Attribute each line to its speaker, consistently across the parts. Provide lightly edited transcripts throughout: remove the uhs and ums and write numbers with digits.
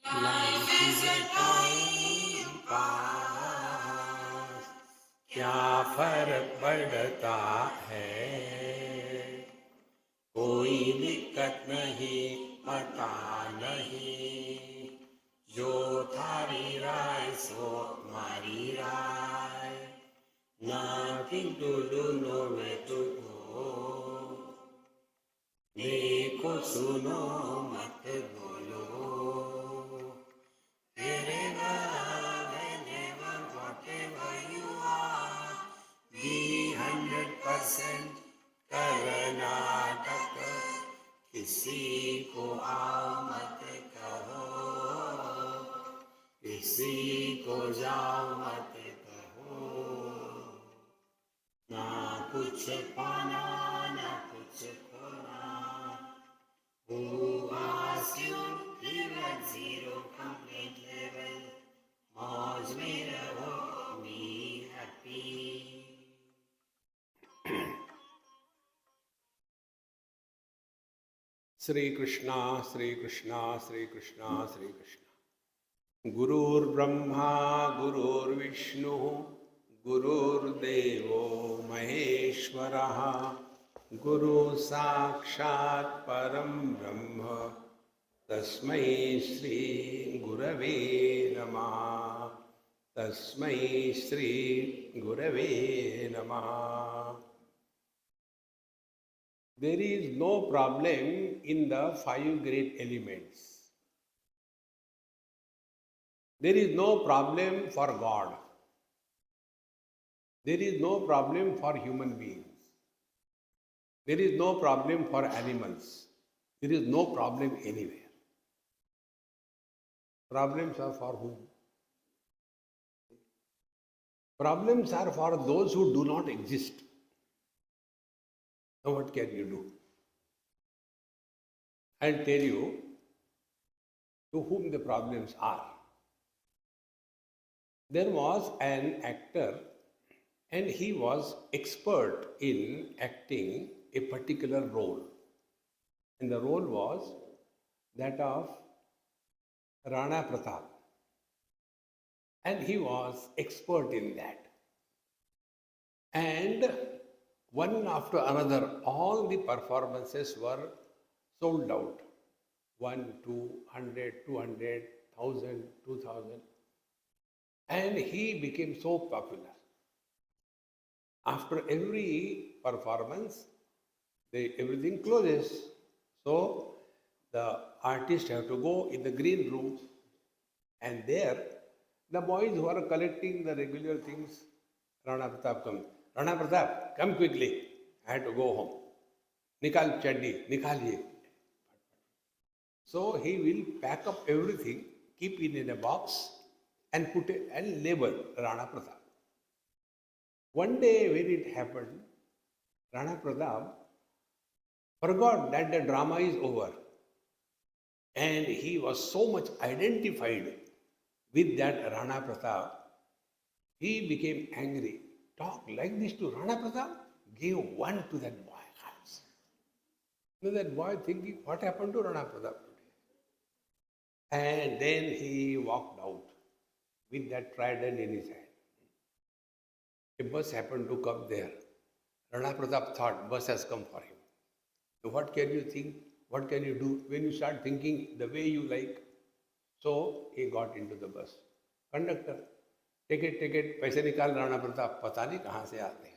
Speaker 1: Life is a time pass, क्या फर्क पड़ता है, कोई दिक्कत नहीं, पता नहीं, जो थारी राय सो मारी राय, nothing to do, nowhere to go, देखो सुनो मत बोलो, be 100% कर्नाटक, किसी को आओ मत कहो, किसी को जाओ मत कहो, ना कुछ पाना ना कुछ खोना, who asked you live at zero complete level, मौज में रहो, be happy. श्री कृष्णा श्री कृष्णा श्री कृष्णा श्री कृष्णा। गुरुर्ब्रह्मा गुरुर्विष्णु गुरुर्देवो महेश्वरः, गुरु साक्षात् परं ब्रह्म, तस्मै श्री गुरवे नमः, तस्मै श्री गुरवे नमः। There is no problem in the five great elements. There is no problem for God. There is no problem for human beings. There is no problem for animals. There is no problem anywhere. Problems are for whom? Problems are for those who do not exist. Now what can you do? I'll tell you to whom the problems are. There was an actor and he was expert in acting a particular role. And the role was that of Rana Pratap. And he was expert in that. And one after another, all the performances were sold out. 1, 200, 200, 1,000, 2,000. And he became so popular. After every performance, everything closes. So the artists have to go in the green room, and there the boys who are collecting the regular things, Rana Pratap comes. Rana Pratap, come quickly. I had to go home. Nikal chaddi, nikaliye. So he will pack up everything, keep it in a box, and put a label Rana Pratap. One day when it happened, Rana Pratap forgot that the drama is over, and he was so much identified with that Rana Pratap, he became angry. Talk like this to Rana Pratap? Gave one to that boy. So that boy thinking, what happened to Rana Pratap today? And then he walked out with that trident in his hand. A bus happened to come there. Rana Pratap thought bus has come for him. So what can you think? What can you do when you start thinking the way you like? So he got into the bus. Conductor, ticket, पैसे निकाल राणा प्रताप, पता नहीं कहाँ से आते हैं.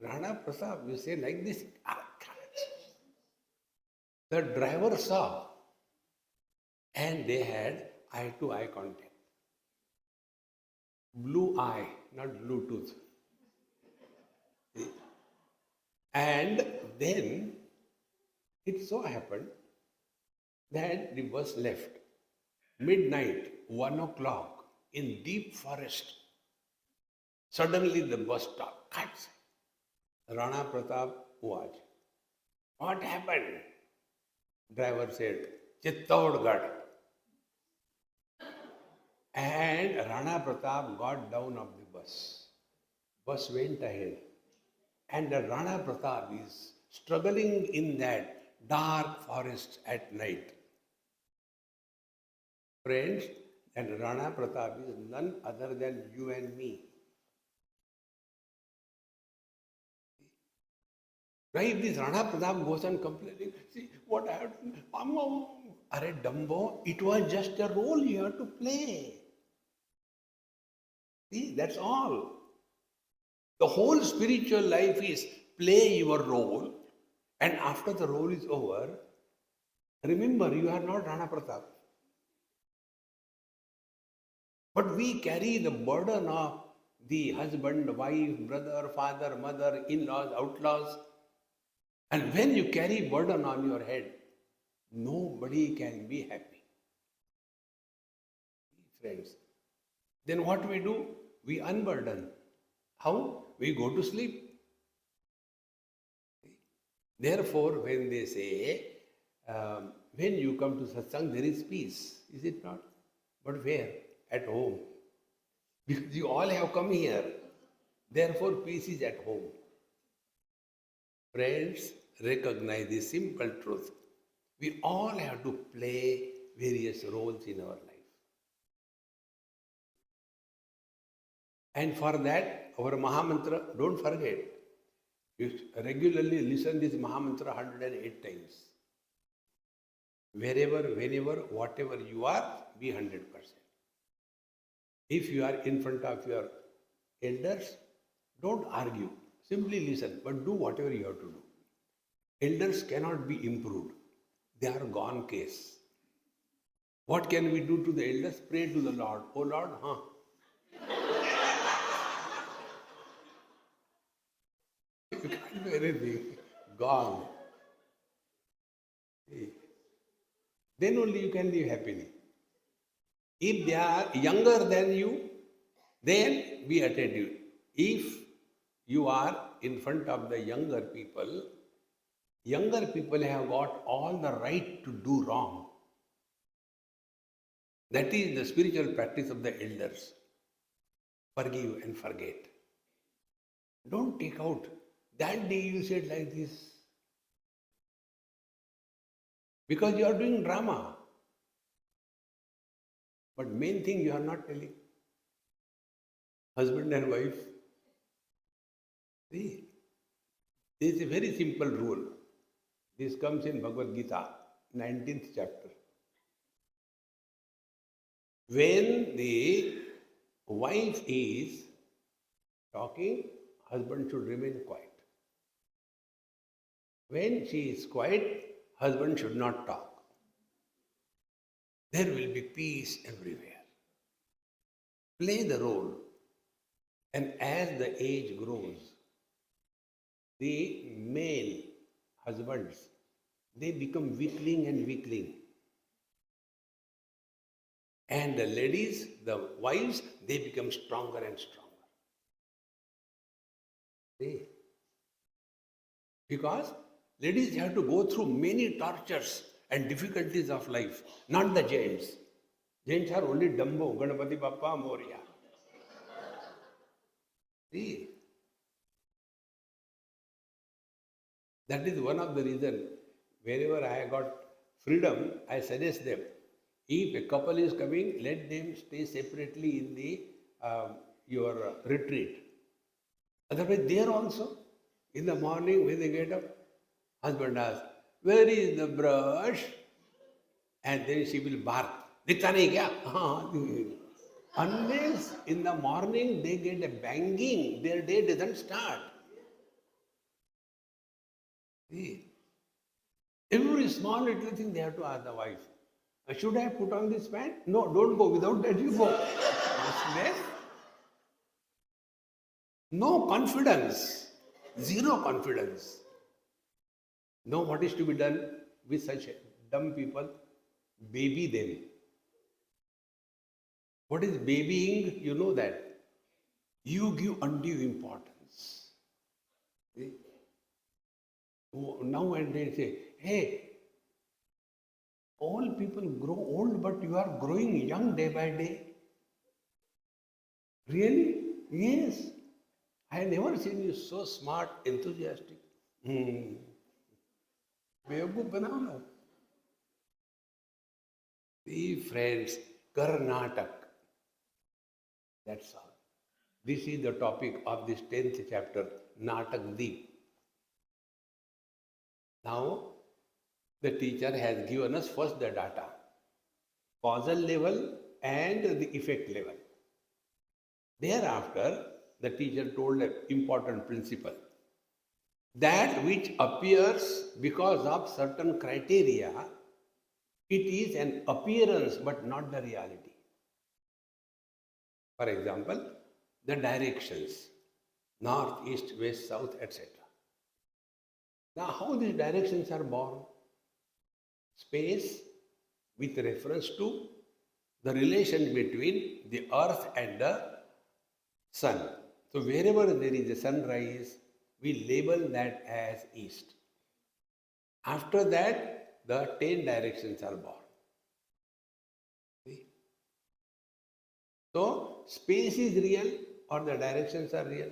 Speaker 1: Rana Pratap, you say like this. The driver saw, and they had eye-to-eye contact. Blue eye, not Bluetooth. And then it so happened that the bus left. Midnight, 1 o'clock, in deep forest. Suddenly the bus stopped. Cuts. Rana Pratap was. What happened? Driver said, Chittaugarh. And Rana Pratap got down of the bus. Bus went ahead. And the Rana Pratap is struggling in that dark forest at night. Friends, and Rana Pratap is none other than you and me. Right? This Rana Pratap goes on complaining, see what happened? Are Dumbo, it was just a role you have to play. See, that's all. The whole spiritual life is play your role, and after the role is over, remember you are not Rana Pratap. But we carry the burden of the husband, wife, brother, father, mother, in-laws, outlaws. And when you carry burden on your head, nobody can be happy. Friends, then what we do? We unburden. How? We go to sleep. Therefore, when they say, when you come to satsang, there is peace. Is it not? But where? At home. Because you all have come here. Therefore, peace is at home. Friends, recognize this simple truth. We all have to play various roles in our life. And for that, our Mahamantra, don't forget, you regularly listen this Mahamantra 108 times. Wherever, whenever, whatever you are, be 100%. If you are in front of your elders, don't argue. Simply listen, but do whatever you have to do. Elders cannot be improved. They are gone case. What can we do to the elders? Pray to the Lord. Oh Lord, You can't do anything. Gone. Then only you can live happily. If they are younger than you, then be attentive. If you are in front of the younger people have got all the right to do wrong. That is the spiritual practice of the elders. Forgive and forget. Don't take out. That day you said like this. Because you are doing drama. But main thing you are not telling. Husband and wife. See, there is a very simple rule. This comes in Bhagavad Gita, 19th chapter. When the wife is talking, husband should remain quiet. When she is quiet, husband should not talk. There will be peace everywhere. Play the role. And as the age grows, the male husbands, they become weakling and weakling. And the ladies, the wives, they become stronger and stronger. See? Because ladies have to go through many tortures and difficulties of life, not the gents. Gents are only Dumbo, Ganapati Bappa, Moria. See? That is one of the reasons, wherever I got freedom, I suggest them. If a couple is coming, let them stay separately in the your retreat. Otherwise, there also, in the morning when they get up, husband asks, where is the brush? And then she will bark. Dikhta nahi kya? Unless in the morning they get a banging, their day doesn't start. See? Every small little thing they have to ask the wife. Should I put on this pant? No, don't go. Without that you go. Less. No confidence. Zero confidence. Know what is to be done with such dumb people? Baby them. What is babying? You know that. You give undue importance. See? Now and then say, hey, all people grow old, but you are growing young day by day. Really? Yes. I have never seen you so smart, enthusiastic. बेवकूफ बनाओ ना. See, friends, Karnatak. That's all. This is the topic of this 10th chapter, Natak Deep. Now, the teacher has given us first the data, causal level and the effect level. Thereafter, the teacher told an important principle. That which appears because of certain criteria, it is an appearance but not the reality. For example, the directions, north, east, west, south, etc. Now, how these directions are born? Space with reference to the relation between the earth and the sun. So, wherever there is a sunrise, we label that as east. After that, the 10 directions are born. See? So, space is real or the directions are real?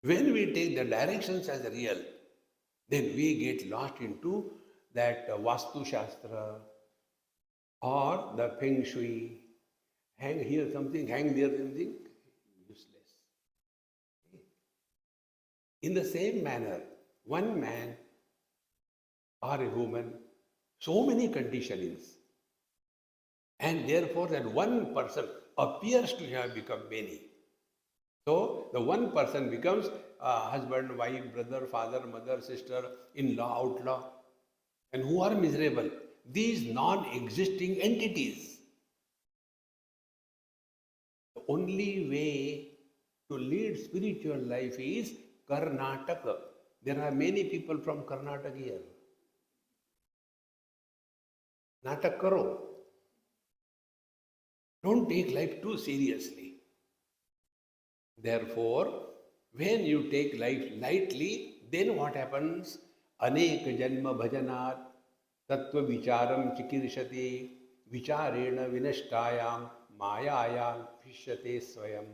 Speaker 1: When we take the directions as real, then we get lost into that Vastu Shastra or the Feng Shui. Hang here something, hang there something, useless. In the same manner, one man or a woman, so many conditionings, and therefore that one person appears to have become many. So the one person becomes husband, wife, brother, father, mother, sister, in-law, outlaw, and who are miserable? These non-existing entities. The only way to lead spiritual life is Karnataka. There are many people from Karnataka here. Natak karo. Don't take life too seriously. Therefore, when you take life lightly, then what happens? Anek janma bhajanat tattva vicharam chikirshati vicharena vinashtayam mayayam vishyate swayam.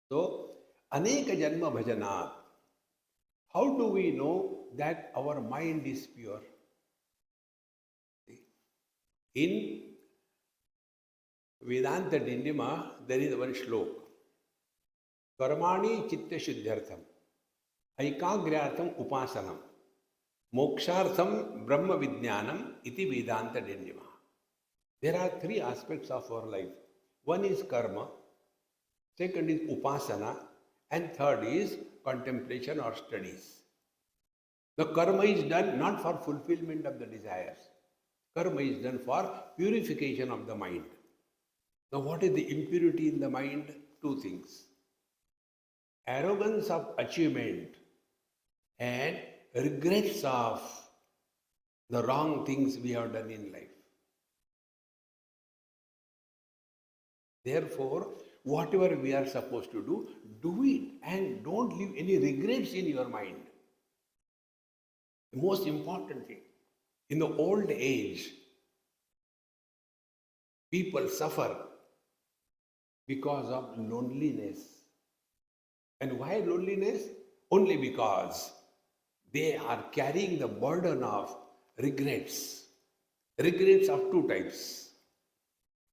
Speaker 1: So, anek janma bhajanat. How do we know that our mind is pure? In Vedanta Dindima, there is one shlok. Karmani chitta shuddhyartham, aikagryartham upasanam, mokshartham brahma vijnanam iti Vedanta Dindima. There are three aspects of our life. One is karma, second is upasana, and third is contemplation or studies. The karma is done not for fulfillment of the desires. Karma is done for purification of the mind. Now, what is the impurity in the mind? Two things. Arrogance of achievement and regrets of the wrong things we have done in life. Therefore, whatever we are supposed to do, do it and don't leave any regrets in your mind. The most important thing. In the old age, people suffer because of loneliness. And why loneliness? Only because they are carrying the burden of regrets. Regrets of two types.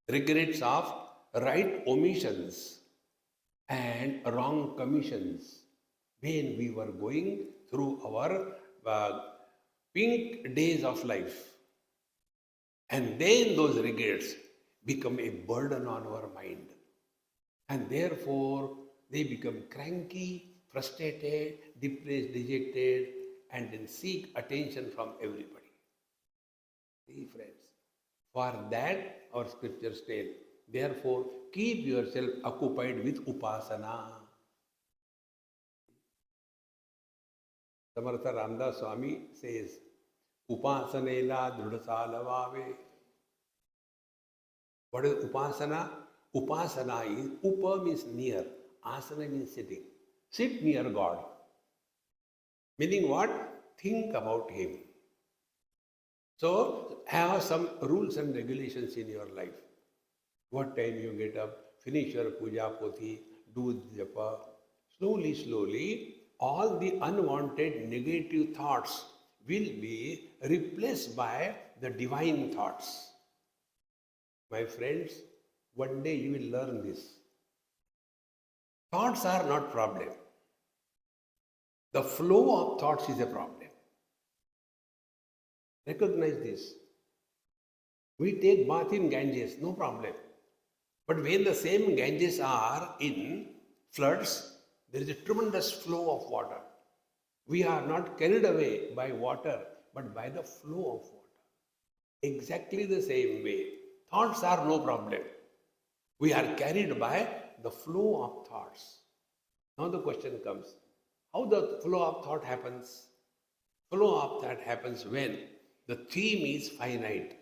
Speaker 1: Regrets of right omissions and wrong commissions. When we were going through our pink days of life. And then those regrets become a burden on our mind. And therefore, they become cranky, frustrated, depressed, dejected, and then seek attention from everybody. See, friends, for that our scriptures tell, therefore, keep yourself occupied with upasana. Samartha Ramdas Swami says, Upasanela drudhasalavave. What is upasana? Upasana is, upa means near, asana means sitting. Sit near God. Meaning what? Think about Him. So, have some rules and regulations in your life. What time you get up, finish your puja pothi, do japa. Slowly, slowly, all the unwanted negative thoughts will be replaced by the divine thoughts. My friends, one day you will learn this. Thoughts are not problem. The flow of thoughts is a problem. Recognize this. We take bath in Ganges, no problem. But when the same Ganges are in floods, there is a tremendous flow of water. We are not carried away by water, but by the flow of water. Exactly the same way. Thoughts are no problem. We are carried by the flow of thoughts. Now the question comes, how the flow of thought happens? Flow of thought happens when the theme is finite.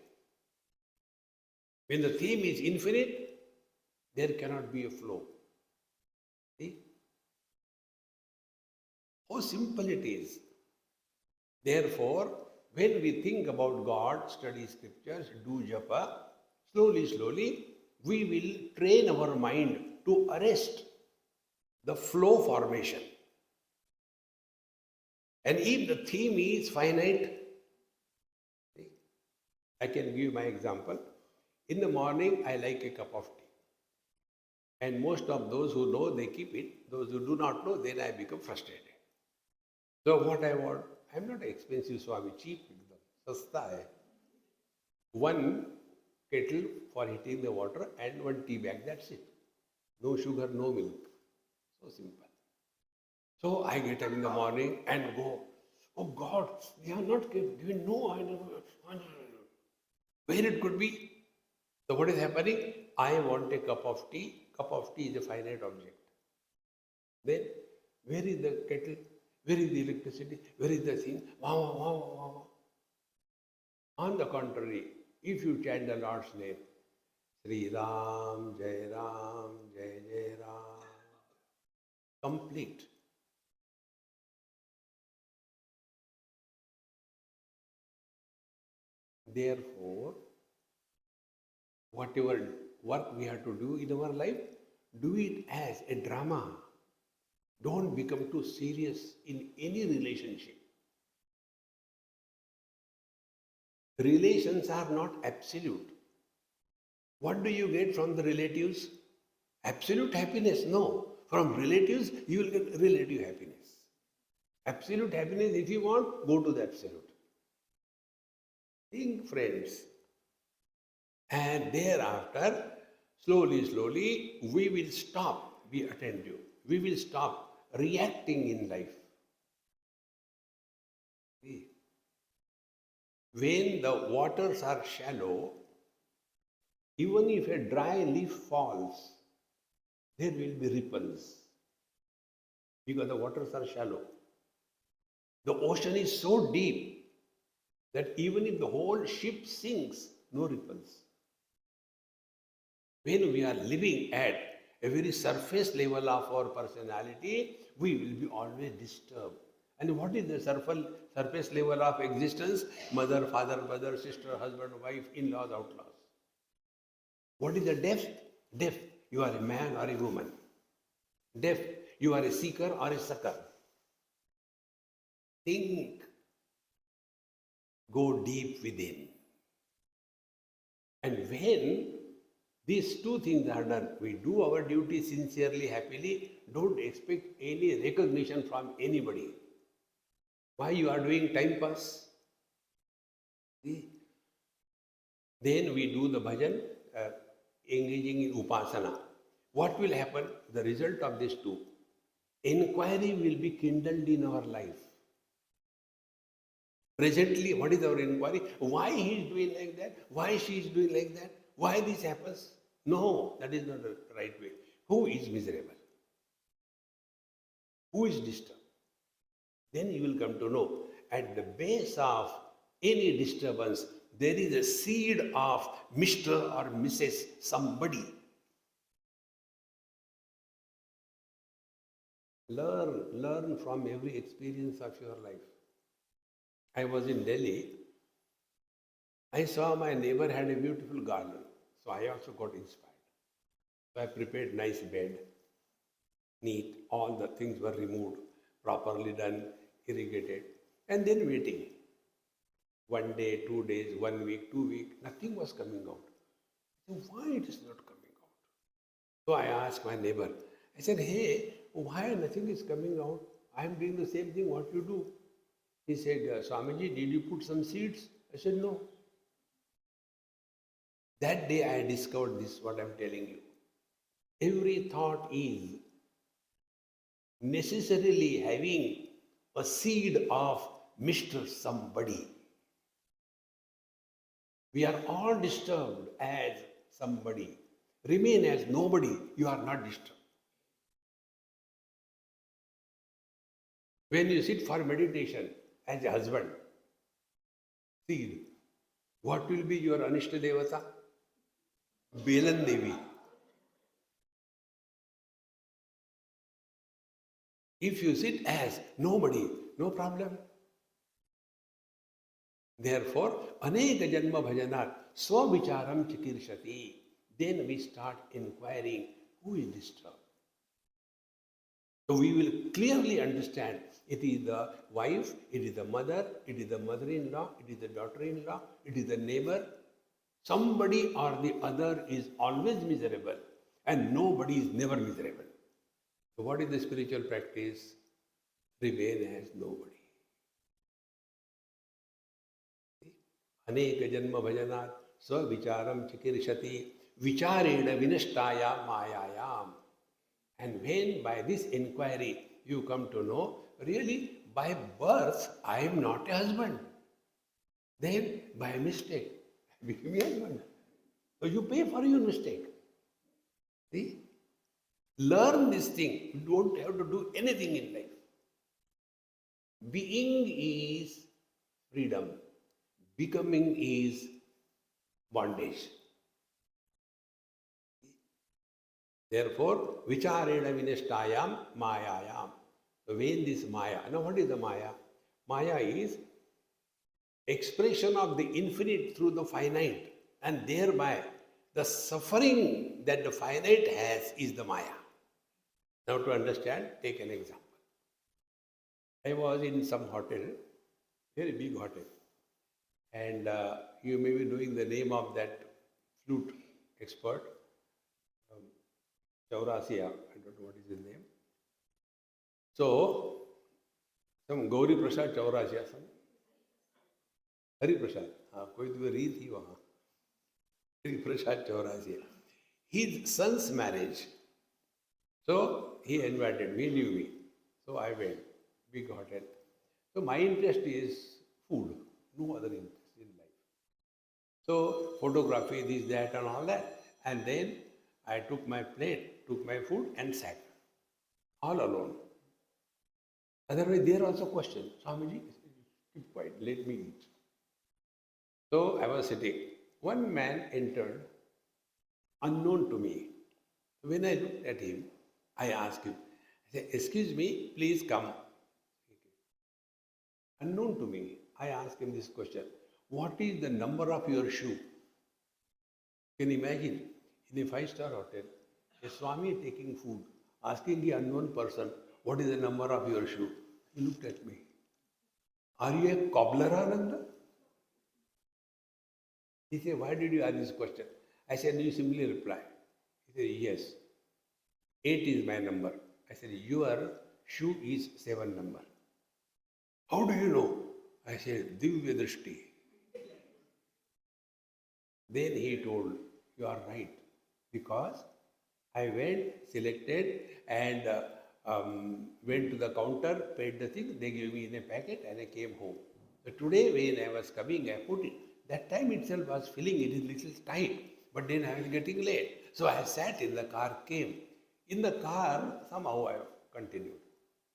Speaker 1: When the theme is infinite, there cannot be a flow. See? How simple it is. Therefore, when we think about God, study scriptures, do japa, slowly, we will train our mind to arrest the flow formation. And if the theme is finite, I can give my example. In the morning, I like a cup of tea. And most of those who know, they keep it. Those who do not know, then I become frustrated. So what I want, I am not an expensive Swami, cheap, sasta hai. One kettle for heating the water and one tea bag, that's it. No sugar, no milk. So simple. So I get up in the morning and go, oh God, they are not given, no, I never. Where it could be? So what is happening? I want a cup of tea. Cup of tea is a finite object. Then, where is the kettle? Where is the electricity? Where is the thing? Wow. On the contrary, if you chant the Lord's name, Sri Ram, Jai Ram, complete. Therefore, whatever work we have to do in our life, do it as a drama. Don't become too serious in any relationship. Relations are not absolute. What do you get from the relatives? Absolute happiness? No. From relatives, you will get relative happiness. Absolute happiness, if you want, go to the absolute. Think, friends. And thereafter, slowly, we will stop, be attentive. We will stop reacting in life. See? When the waters are shallow, even if a dry leaf falls, there will be ripples. Because the waters are shallow. The ocean is so deep that even if the whole ship sinks, no ripples. When we are living at a very surface level of our personality, we will be always disturbed. And what is the surface level of existence? Mother, father, brother, sister, husband, wife, in-laws, outlaws. What is the depth? Depth. You are a man or a woman. Depth. You are a seeker or a sucker. Think. Go deep within. And when these two things are done, we do our duty sincerely, happily, don't expect any recognition from anybody. Why you are doing time pass? See? Then we do the bhajan, engaging in upasana. What will happen? The result of these two, inquiry will be kindled in our life. Presently, what is our inquiry? Why he is doing like that? Why she is doing like that? Why this happens? No, that is not the right way. Who is miserable? Who is disturbed? Then you will come to know, at the base of any disturbance, there is a seed of Mr. or Mrs. somebody. Learn from every experience of your life. I was in Delhi. I saw my neighbor had a beautiful garden. So I also got inspired. So I prepared nice bed, neat, all the things were removed, properly done, irrigated, and then waiting. 1 day, 2 days, 1 week, 2 weeks, nothing was coming out. So why it is not coming out? So I asked my neighbor, I said, hey, why nothing is coming out? I am doing the same thing what you do. He said, Swamiji, did you put some seeds? I said, no. That day I discovered this, what I am telling you. Every thought is necessarily having a seed of Mr. Somebody. We are all disturbed as somebody. Remain as nobody, you are not disturbed. When you sit for meditation as a husband, seed, what will be your Anishta Devata? Belan Devi. If you sit as nobody, no problem. Therefore, aneka janma bhajanat swavicharam chikirshati. Then we start inquiring who is disturbed. So we will clearly understand it is the wife, it is the mother, it is the mother-in-law, it is the daughter-in-law, it is the neighbor. Somebody or the other is always miserable and nobody is never miserable. So what is the spiritual practice? Remain as nobody. Aneka janma bhajanat swavicharam chikirshati vicharena vinashtaya mayayam. And when by this inquiry you come to know, really by birth I am not a husband. Then by mistake I became a husband. So you pay for your mistake. See? Learn this thing. You don't have to do anything in life. Being is freedom. Becoming is bondage. Therefore, vicharena vinashtayam mayayam. So when this maya, now what is the maya? Maya is expression of the infinite through the finite, and thereby the suffering that the finite has is the maya. Now to understand, take an example. I was in some hotel, very big hotel, and you may be knowing the name of that flute expert, Chaurasia, I don't know what is his name. So, some Gauri Prasad Chaurasia, some Hari Prasad, कोई तो री थी वहाँ, Hari Prasad Chaurasia. His son's marriage. So, he invited me, knew me. So, I went, big hotel. So, my interest is food, no other interest in life. So, photography, this, that and all that. And then I took my plate, took my food and sat, all alone. Otherwise, there also question, Swamiji, keep quiet, let me eat. So I was sitting. One man entered, unknown to me. When I looked at him, I asked him, I said, excuse me, please come. Unknown to me, I asked him this question, what is the number of your shoe? Can you imagine? In a 5-star hotel, a Swami taking food, asking the unknown person, what is the number of your shoe? He looked at me. Are you a cobbler, Ananda? He said, why did you ask this question? I said, you simply reply. He said, yes. 8 is my number. I said, your shoe is 7 number. How do you know? I said, Divya Drishti. Then he told, you are right. Because I went, selected, and went to the counter, paid the thing, they gave me in a packet, and I came home. So today, when I was coming, I put it. That time itself I was feeling it is little tight, but then I was getting late. So I sat in the car, came. In the car, somehow I continued.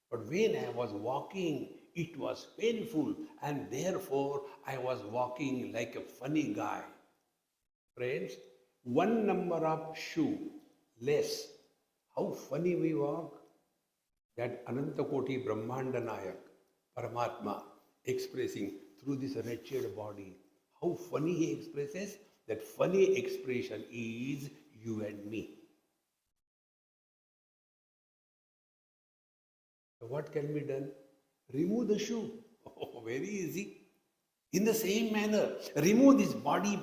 Speaker 1: But when I was walking, it was painful, and therefore I was walking like a funny guy. Friends, 1 number of shoe less. How funny we walk. That Ananta Koti Brahmanda Nayak, Paramatma, expressing through this wretched body. How funny he expresses. That funny expression is you and me. So what can be done? Remove the shoe. Oh, very easy. In the same manner, remove this body.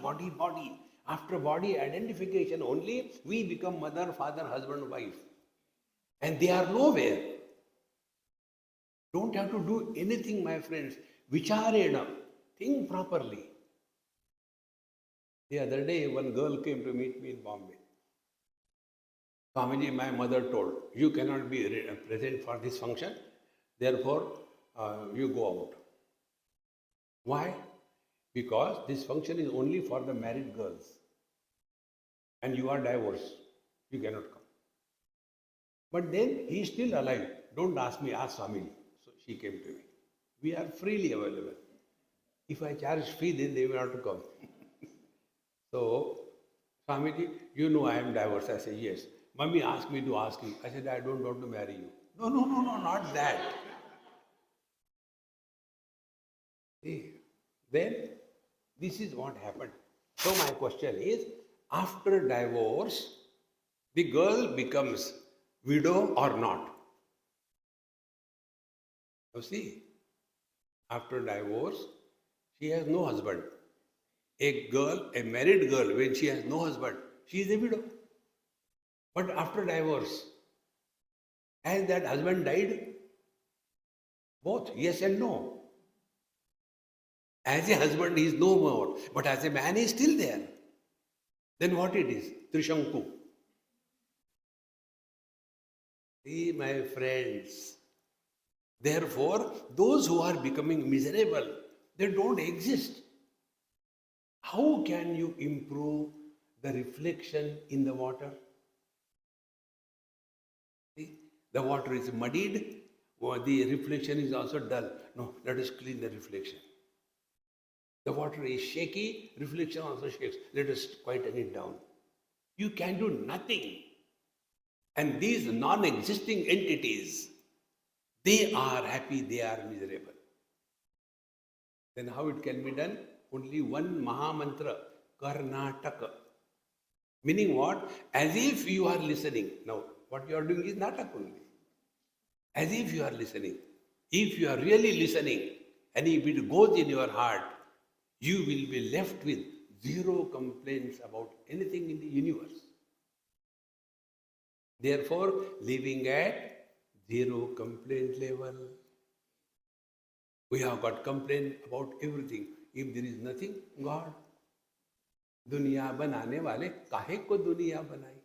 Speaker 1: After body identification only, we become mother, father, husband, wife. And they are nowhere. Don't have to do anything, my friends. Vicharena. Think properly. The other day, one girl came to meet me in Bombay. Swamiji, my mother told, you cannot be present for this function. Therefore, you go out. Why? Because this function is only for the married girls. And you are divorced. You cannot come. But then he is still alive. Don't ask me, ask Swamiji. So she came to me. We are freely available. If I charge fee, then they will not to come. So, Swamiji, you know I am divorced. I say, yes. Mummy asked me to ask you. I said, I don't want to marry you. No, not that. See, then, this is what happened. So my question is, after divorce, the girl becomes widow or not? You see, after divorce, she has no husband. A girl, a married girl, when she has no husband, she is a widow. But after divorce, has that husband died? Both, yes and no. As a husband, he is no more. But as a man, he is still there. Then what it is? Trishanku. See, my friends. Therefore, those who are becoming miserable, they don't exist. How can you improve the reflection in the water? See, the water is muddied, or the reflection is also dull. No, let us clean the reflection. The water is shaky, reflection also shakes. Let us quieten it down. You can do nothing. And these non-existing entities, they are happy, they are miserable. Then how it can be done? Only one Mahamantra, Karnataka. Meaning what? As if you are listening. Now, what you are doing is Natak only. As if you are listening. If you are really listening, and if it goes in your heart, you will be left with zero complaints about anything in the universe. Therefore, living at zero complaint level. We have got complaint about everything. If there is nothing, God. दुनिया बनाने वाले काहे को दुनिया बनाई?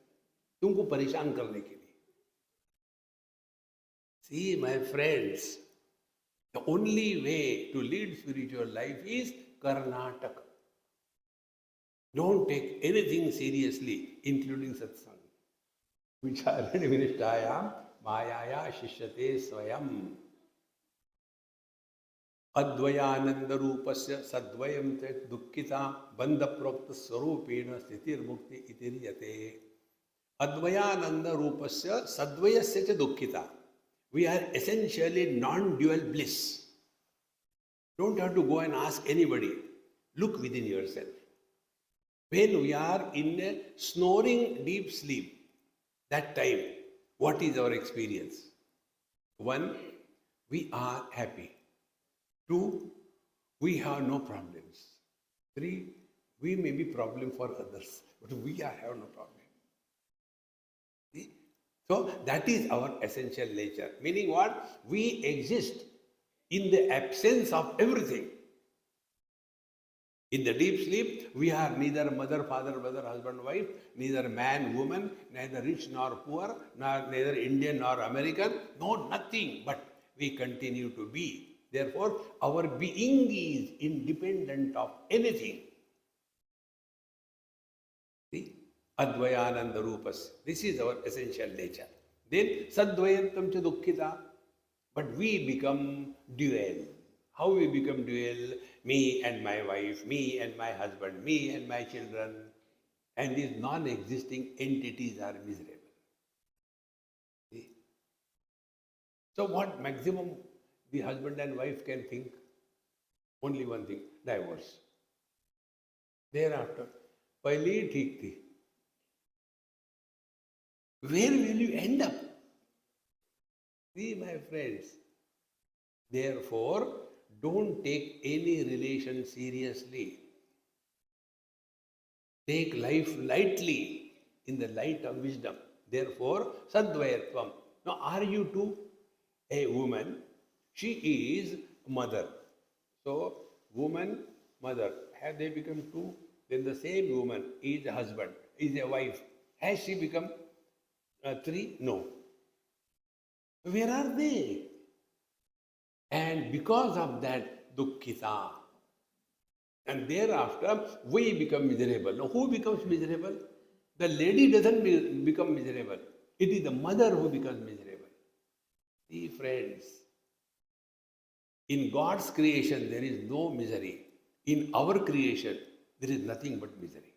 Speaker 1: तुमको परेशान करने के लिए. See, my friends, the only way to lead spiritual life is Karnataka. Don't take anything seriously, including satsang. Vicharani vinishtayam mayaya shishyate swayam. Advayananda rupasya sadvayam te dukkita bandha prokta swarupena sthitir mukti itiriyate. Advayananda rupasya sadvayasya te dukkita. We are essentially non-dual bliss. Don't have to go and ask anybody. Look within yourself. When we are in a snoring deep sleep, that time, what is our experience? 1, we are happy. 2, we have no problems. 3, we may be problem for others, but we have no problem. See? So that is our essential nature. Meaning what? We exist in the absence of everything. In the deep sleep, we are neither mother, father, brother, husband, wife, neither man, woman, neither rich nor poor, neither Indian nor American, no nothing, but we continue to be. Therefore, our being is independent of anything. See? Advayananda rupas. This is our essential nature. Then, sadvayantam cha dukkhita. But we become dual. How we become dual? Me and my wife, me and my husband, me and my children. And these non-existing entities are miserable. See? So what maximum the husband and wife can think? Only one thing, divorce. Thereafter, पहले ही ठीक थी. Where will you end up? See, my friends, therefore, don't take any relation seriously. Take life lightly in the light of wisdom. Therefore, sadvayatvam. Now, are you too a woman? She is mother. So, woman, mother. Have they become two? Then the same woman is a husband, is a wife. Has she become three? No. Where are they? And because of that, dukkhita. And thereafter, we become miserable. Now, who becomes miserable? The lady doesn't become miserable. It is the mother who becomes miserable. See, friends, in God's creation, there is no misery. In our creation, there is nothing but misery.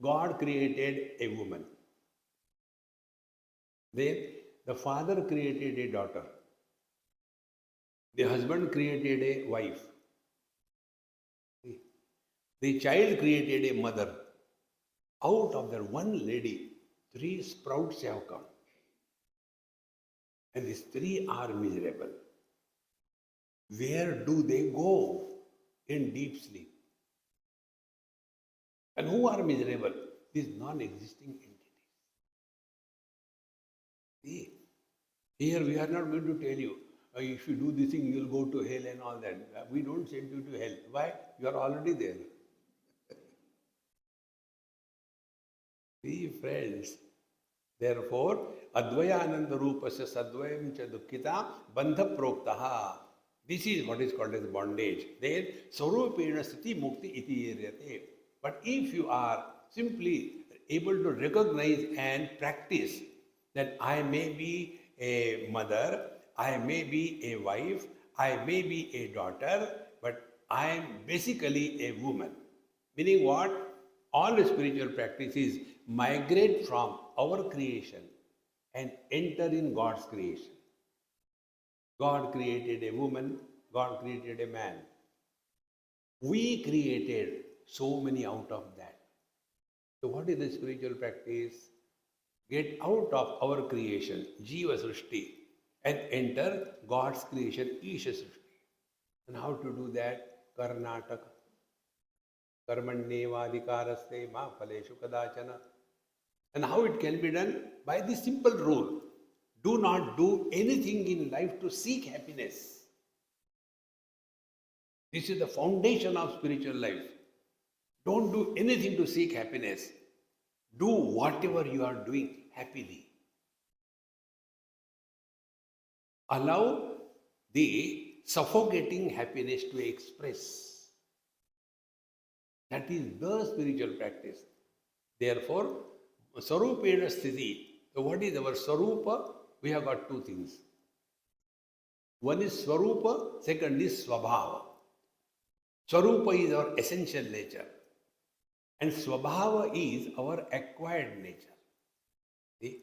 Speaker 1: God created a woman. Then the father created a daughter. The husband created a wife. The child created a mother. Out of that one lady, three sprouts have come. And these three are miserable. Where do they go? In deep sleep. And who are miserable? These non-existing entities. See, here we are not going to tell you, if you do this thing, you will go to hell and all that. We don't send you to hell. Why? You are already there. See, friends. Therefore, Advayananda Rupasya Sadvayam Cha Dukkita Bandha Proktaha. This is what is called as bondage. Then, Sarupena Sthiti Mukti Iti Eryate. But if you are simply able to recognize and practice that I may be a mother, I may be a wife, I may be a daughter, but I am basically a woman. Meaning what? All spiritual practices migrate from our creation and enter in God's creation. God created a woman, God created a man. We created so many out of that. So what is the spiritual practice? Get out of our creation, Jiva Srishti, and enter God's creation, Isha Srishti. And how to do that? Karnataka. Karmanyevadhikaraste ma phaleshu kadachana. And how it can be done? By this simple rule. Do not do anything in life to seek happiness. This is the foundation of spiritual life. Don't do anything to seek happiness. Do whatever you are doing happily. Allow the suffocating happiness to express. That is the spiritual practice. Therefore, Sarupena Sthiti. So what is our Sarupa? We have got two things. One is Swarupa, second is Swabhava. Swarupa is our essential nature. And Swabhava is our acquired nature. See?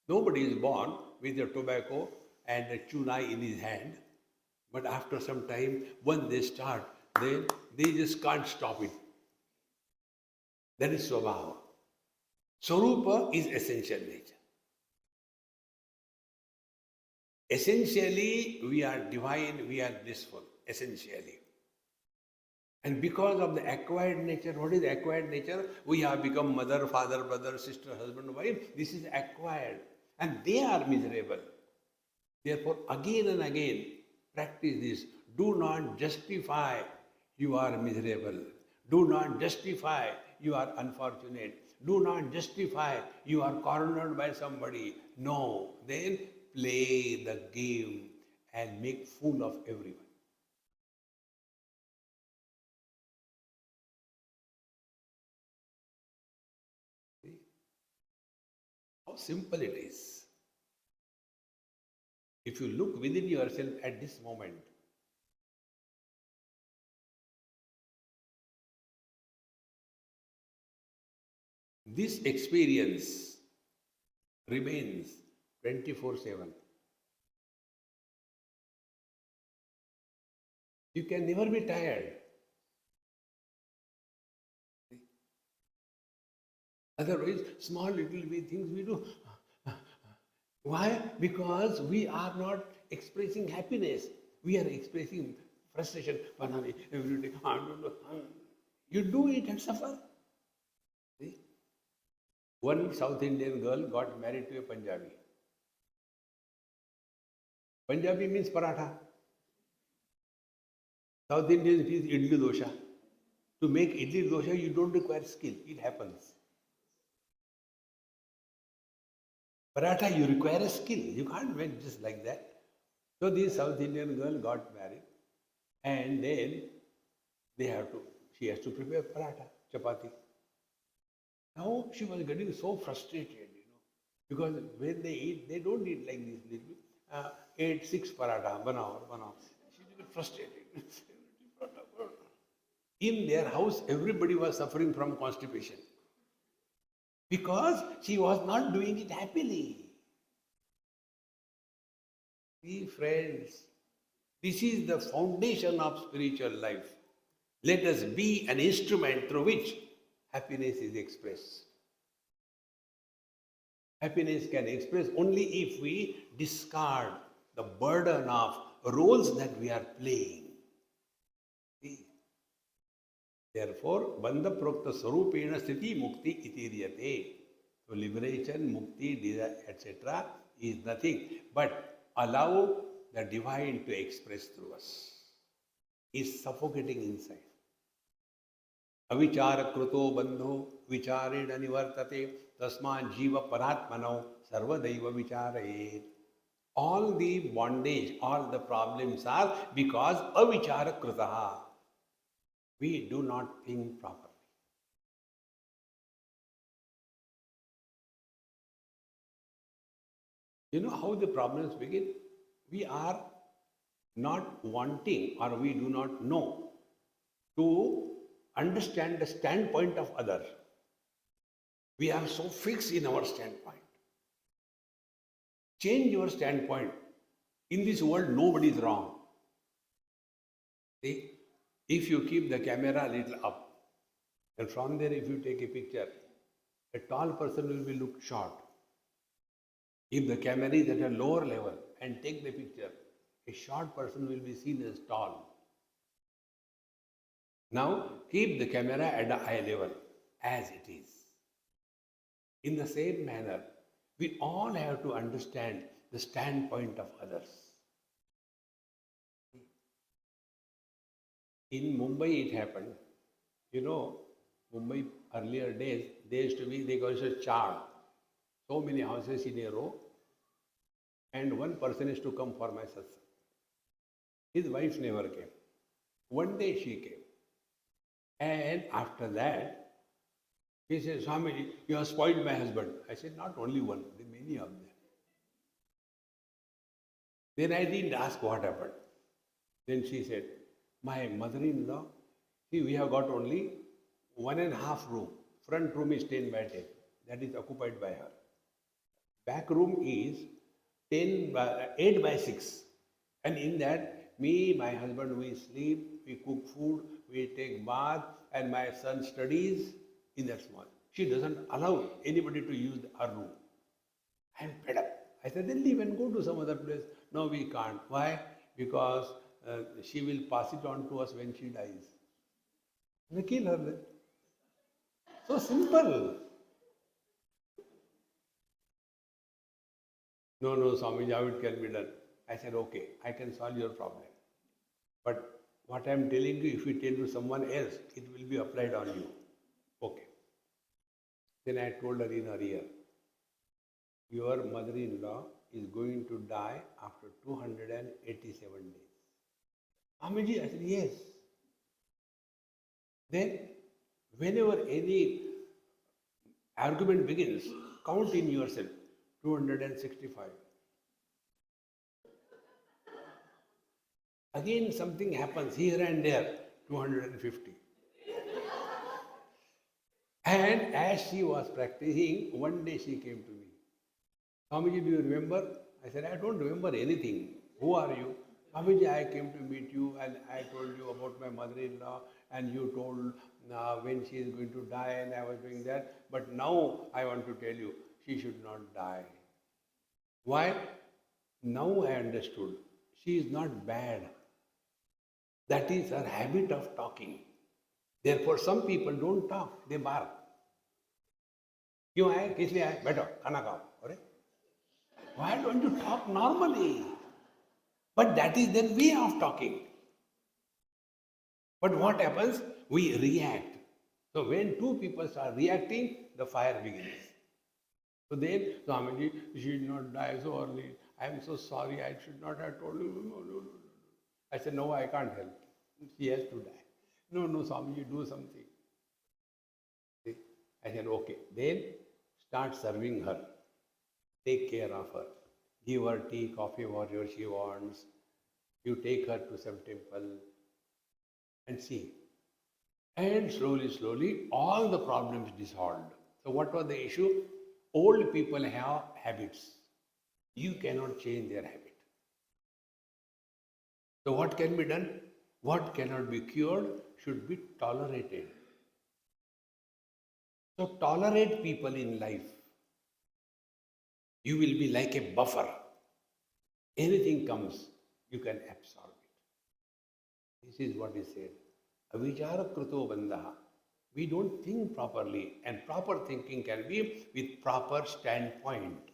Speaker 1: Nobody is born with a tobacco and a chunai in his hand. But after some time, when they start, then they just can't stop it. That is Swabhava. Swarupa is essential nature. Essentially, we are divine, we are blissful, essentially. And because of the acquired nature, what is acquired nature? We have become mother, father, brother, sister, husband, wife. This is acquired. And they are miserable. Therefore, again and again, practice this. Do not justify you are miserable. Do not justify you are unfortunate. Do not justify you are cornered by somebody. No. Then play the game and make fool of everyone. See? How simple it is. If you look within yourself at this moment, this experience remains 24/7. You can never be tired. Otherwise, small little wee things we do. Why? Because we are not expressing happiness. We are expressing frustration. Every day. You do it and suffer. See? One South Indian girl got married to a Punjabi. Punjabi means paratha. South Indian means idli dosha. To make idli dosha, you don't require skill. It happens. Paratha, you require a skill. You can't make just like that. So this South Indian girl got married, and then she has to prepare paratha, chapati. Now she was getting so frustrated, because when they eat, they don't eat like this little. 8, 6 paratha, 1 hour. She got frustrated. In their house, everybody was suffering from constipation because she was not doing it happily. See, friends, this is the foundation of spiritual life. Let us be an instrument through which happiness is expressed. Happiness can express only if we discard the burden of roles that we are playing. See? Therefore, Bandha Prokta Sarupena Sthiti Mukti Itiriyate. So, liberation, mukti, desire, etc. is nothing but allow the divine to express through us. Is suffocating inside. Avichara kruto bandho vicharena nivartate tasman jiva paratmano sarvadaiva vicharayet. All the bondage, all the problems are because avichara krutaha. We do not think properly. You know how the problems begin? We are not wanting, or we do not know to understand the standpoint of others. We are so fixed in our standpoint. Change your standpoint. In this world, nobody is wrong. See, if you keep the camera a little up, and from there, if you take a picture, a tall person will be looked short. If the camera is at a lower level and take the picture, a short person will be seen as tall. Now, keep the camera at a high level, as it is. In the same manner, we all have to understand the standpoint of others. In Mumbai, it happened. Mumbai earlier days, they call it char. So many houses in a row, and one person is to come for my satsang. His wife never came. One day she came. And after that, he said, Swamiji, you have spoiled my husband. I said, not only one, there are many of them. Then I didn't ask what happened. Then she said, my mother-in-law, see, we have got only 1.5 room. Front room is 10 by 10. That is occupied by her. Back room is 8 by 6. And in that, me, my husband, we sleep, we cook food, we take bath, and my son studies in that small. She doesn't allow anybody to use her room. I'm fed up. I said, then leave and go to some other place. No, we can't. Why? Because she will pass it on to us when she dies. We kill her then. So simple. No, Swamiji, how it can be done? I said, okay, I can solve your problem. But what I am telling you, if you tell to someone else, it will be applied on you. Okay. Then I told her in her ear, your mother-in-law is going to die after 287 days. Swamiji, I said, yes. Then, whenever any argument begins, count in yourself, 265. Again, something happens here and there, 250. And as she was practicing, one day she came to me. Swamiji, do you remember? I said, I don't remember anything. Who are you? Swamiji, I came to meet you and I told you about my mother-in-law and you told when she is going to die and I was doing that. But now I want to tell you, she should not die. Why? Now I understood. She is not bad. That is her habit of talking. Therefore, some people don't talk, they bark. क्यों आए किस लिए आए बैठो खाना खाओ अरे why don't you talk normally? But that is their way of talking. But what happens? We react. So when two people start reacting, the fire begins. So then, Swamiji, she did not die so early. I am so sorry. I should not have told you. No, no, no, no. I said, no, I can't help. She has to die. No, no, Swamiji, do something. See? I said, okay. Then start serving her. Take care of her. Give her tea, coffee, whatever she wants. You take her to some temple and see. And slowly, slowly, all the problems dissolved. So what was the issue? Old people have habits. You cannot change their habit. So what can be done? What cannot be cured should be tolerated. So tolerate people in life. You will be like a buffer. Anything comes, you can absorb it. This is what is said. Avichara kruto bandaha. We don't think properly, and proper thinking can be with proper standpoint.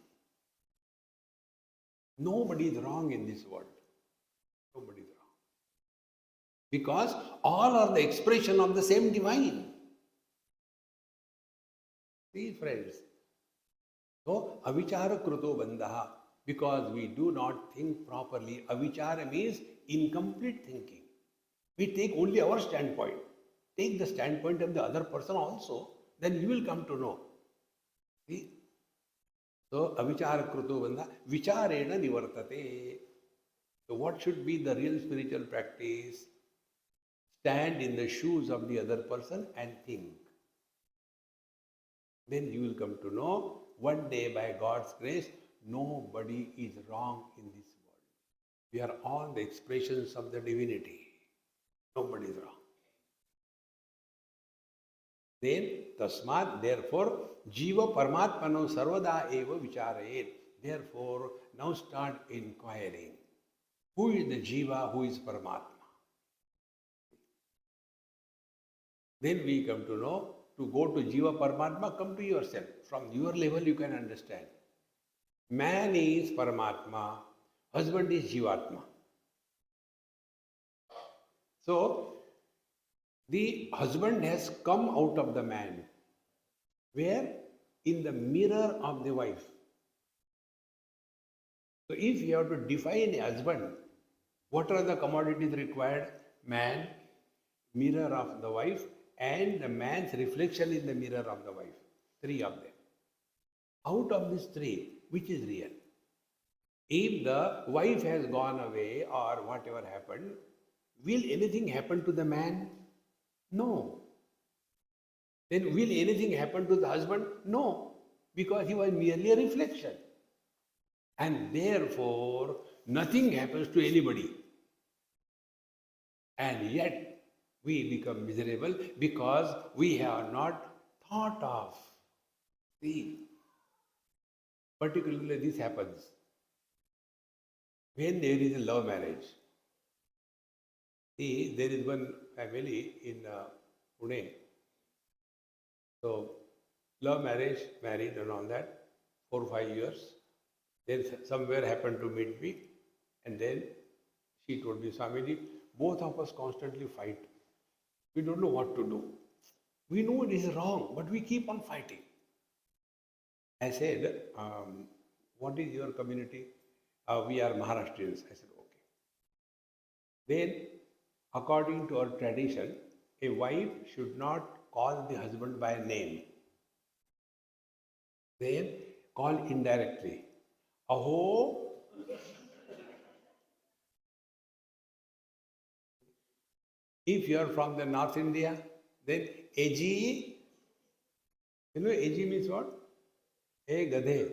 Speaker 1: Nobody is wrong in this world. Nobody is wrong. Because all are the expression of the same divine. See, friends. So, avichara kruto bandaha. Because we do not think properly. Avichara means incomplete thinking. We take only our standpoint. Take the standpoint of the other person also, then you will come to know. See? So, avichara kruto bandha, vicharena nivartate. So, what should be the real spiritual practice? Stand in the shoes of the other person and think. Then you will come to know, one day by God's grace, nobody is wrong in this world. We are all the expressions of the divinity. Nobody is wrong. Then, tasmat, therefore, jiva paramatmano sarvada eva vicharayet. Therefore, now start inquiring. Who is the jiva, who is paramatma? Then we come to know, to go to jiva paramatma, come to yourself. From your level you can understand. Man is paramatma, husband is jivatma. So, the husband has come out of the man. Where? In the mirror of the wife. So, if you have to define a husband, what are the commodities required? Man, mirror of the wife, and the man's reflection in the mirror of the wife. Three of them. Out of these three, which is real? If the wife has gone away or whatever happened, will anything happen to the man? No. Then will anything happen to the husband? No. Because he was merely a reflection. And therefore, nothing happens to anybody. And yet, we become miserable because we have not thought of. See, particularly this happens when there is a love marriage. See, there is one family in Pune. So, love marriage, married and all that, 4 or 5 years. Then somewhere happened to meet me, and then she told me, Swamiji, both of us constantly fight. We don't know what to do. We know it is wrong, but we keep on fighting. I said, what is your community? We are Maharashtrians. I said, okay. Then, according to our tradition, a wife should not call the husband by name. Then, call indirectly. Aho. If you are from the North India, then Eji. You know, Eji means what? Hey, Gadhe.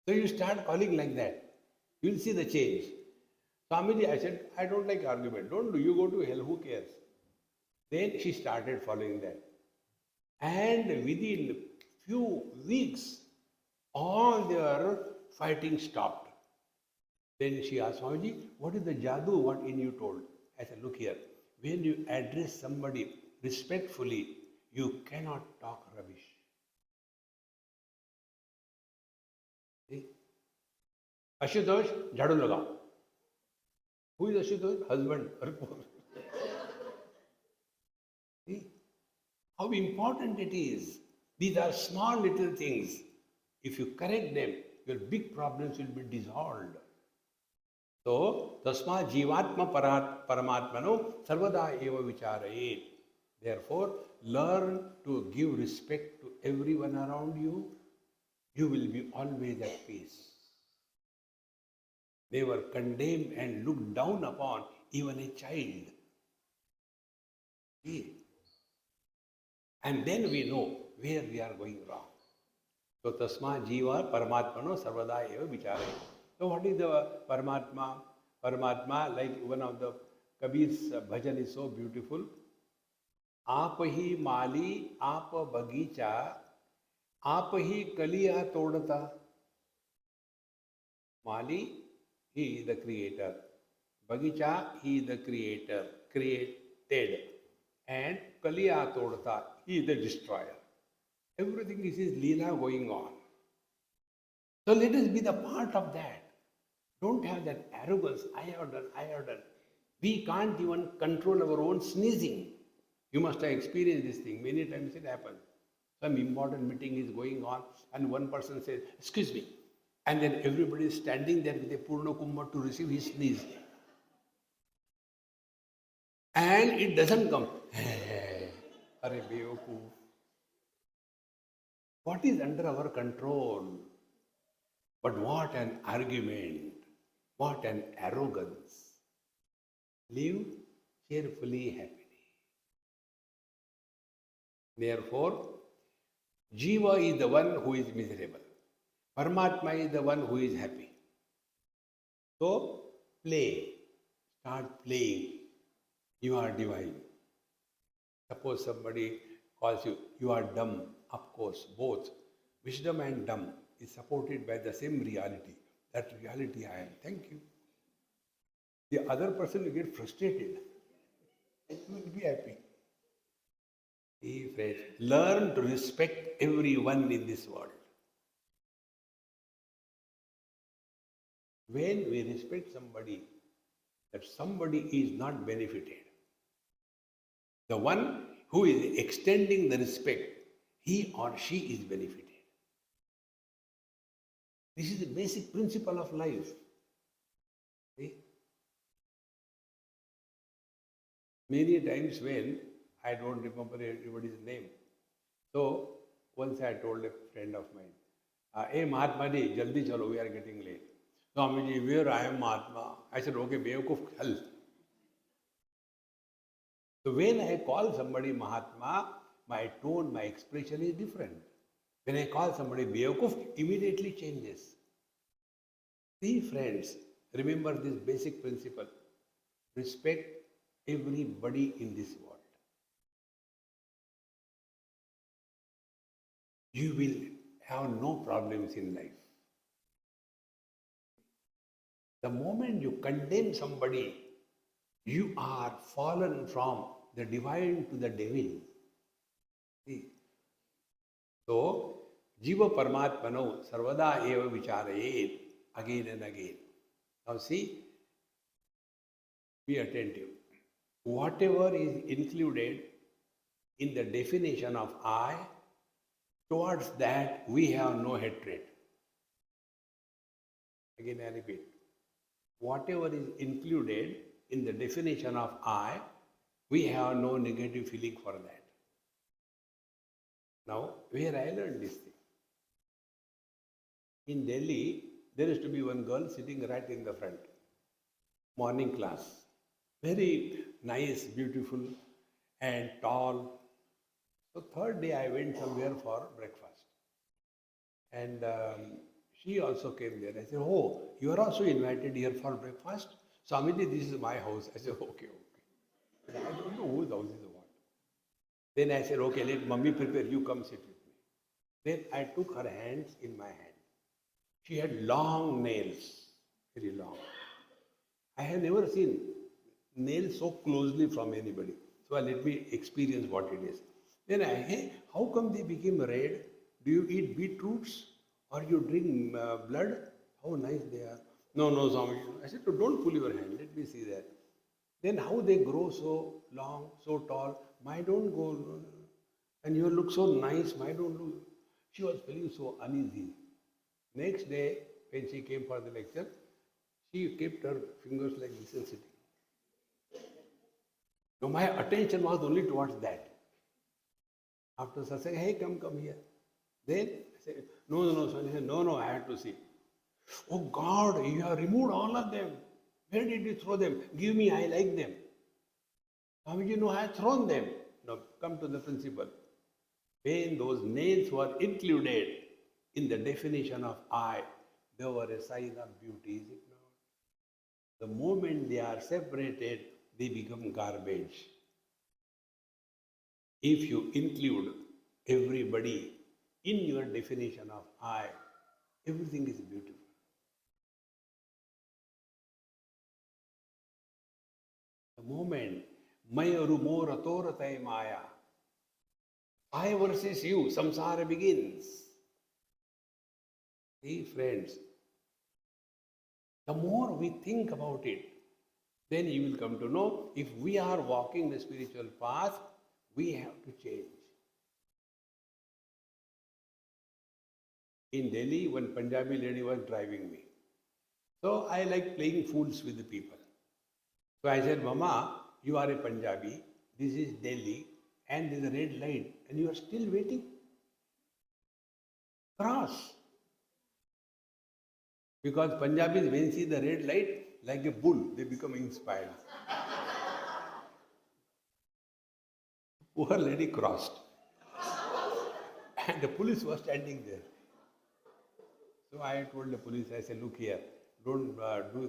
Speaker 1: So you start calling like that. You will see the change. Swamiji, I said, I don't like argument. Don't do. You go to hell. Who cares? Then she started following that. And within few weeks, all their fighting stopped. Then she asked, Swamiji, what is the jadoo what in you told? I said, look here, when you address somebody respectfully, you cannot talk rubbish. See? Ashutosh, jhadu laga. Who is Ashutosh? Husband. See? How important it is. These are small little things. If you correct them, your big problems will be dissolved. So, tasma jivatma paramatmano sarvada eva vicharayet. Therefore, learn to give respect to everyone around you. You will be always at peace. Never condemn and look down upon even a child. See? And then we know where we are going wrong. So, tasma jiva paramatmano sarvada eva vicharayet. So what is the Paramatma? Paramatma, like one of the Kabir's bhajan is so beautiful. Aap hi mali, aap bagicha, aap hi kaliya todata. Mali, he is the creator. Bagicha, he is the creator, created. And kaliya todata, he is the destroyer. Everything is his leela going on. So let us be the part of that. Don't have that arrogance. I have done. We can't even control our own sneezing. You must have experienced this thing. Many times it happens. Some important meeting is going on and one person says, excuse me. And then everybody is standing there with a Purna Kumbha to receive his sneeze. And it doesn't come. Are beoku. What is under our control? But what an argument. What an arrogance. Live cheerfully, happily. Therefore, Jiva is the one who is miserable. Paramatma is the one who is happy. So, play. Start playing. You are divine. Suppose somebody calls you, you are dumb. Of course, both wisdom and dumb is supported by the same reality. That reality I am. Thank you. The other person will get frustrated. And you will be happy. Hey friends, learn to respect everyone in this world. When we respect somebody, that somebody is not benefited. The one who is extending the respect, he or she is benefited. This is the basic principle of life. See? Many times when I don't remember everybody's name. So once I told a friend of mine, hey Mahatma ji, jaldi chalo, we are getting late. Swamiji, where I am Mahatma? I said, okay, Beokuf Khal. So when I call somebody Mahatma, my tone, my expression is different. When I call somebody Beokuf, immediately changes. See friends, remember this basic principle. Respect everybody in this world. You will have no problems in life. The moment you condemn somebody, you are fallen from the divine to the devil. See? So, Jiva Paramatmano Sarvada Eva Vicharayet, again and again. Now see, be attentive. Whatever is included in the definition of I, towards that we have no hatred. Again I repeat. Whatever is included in the definition of I, we have no negative feeling for that. Now, where I learned this thing? In Delhi, there used to be one girl sitting right in the front. Morning class. Very nice, beautiful and tall. So third day I went somewhere for breakfast. And she also came there. I said, oh, you are also invited here for breakfast? Swamiji, this is my house. I said, okay. But I don't know whose house is what. Then I said, okay, let mummy prepare, you come sit with me. Then I took her hands in my hand. She had long nails, very long. I have never seen nails so closely from anybody. So let me experience what it is. Then hey, how come they became red? Do you eat beetroots or you drink blood? How nice they are. No, Swami. I said, "So don't pull your hand. Let me see that." Then how they grow so long, so tall? Why don't go? And you look so nice. Why don't look? She was feeling so uneasy. Next day, when she came for the lecture, she kept her fingers like this and sitting. Now my attention was only towards that. After sir saying, "Hey, come here." Then I said, no, Swami. No, I had to see. Oh God, you have removed all of them. Where did you throw them? Give me, I like them. Swamiji, no, I have thrown them. Now come to the principle. When those nails were included in the definition of I, they were a sign of beauty, is it not? The moment they are separated, they become garbage. If you include everybody in your definition of I, everything is beautiful. The moment Mayaru Moratorate Maya, I versus you, samsara begins. See, friends, the more we think about it, then you will come to know if we are walking the spiritual path, we have to change. In Delhi, one Punjabi lady was driving me. So I like playing fools with the people. So I said, "Mama, you are a Punjabi, this is Delhi, and there is a red light, and you are still waiting? Cross." Because Punjabis, when they see the red light, like a bull, they become inspired. Poor lady crossed. And the police was standing there. So I told the police, I said, "Look here, don't do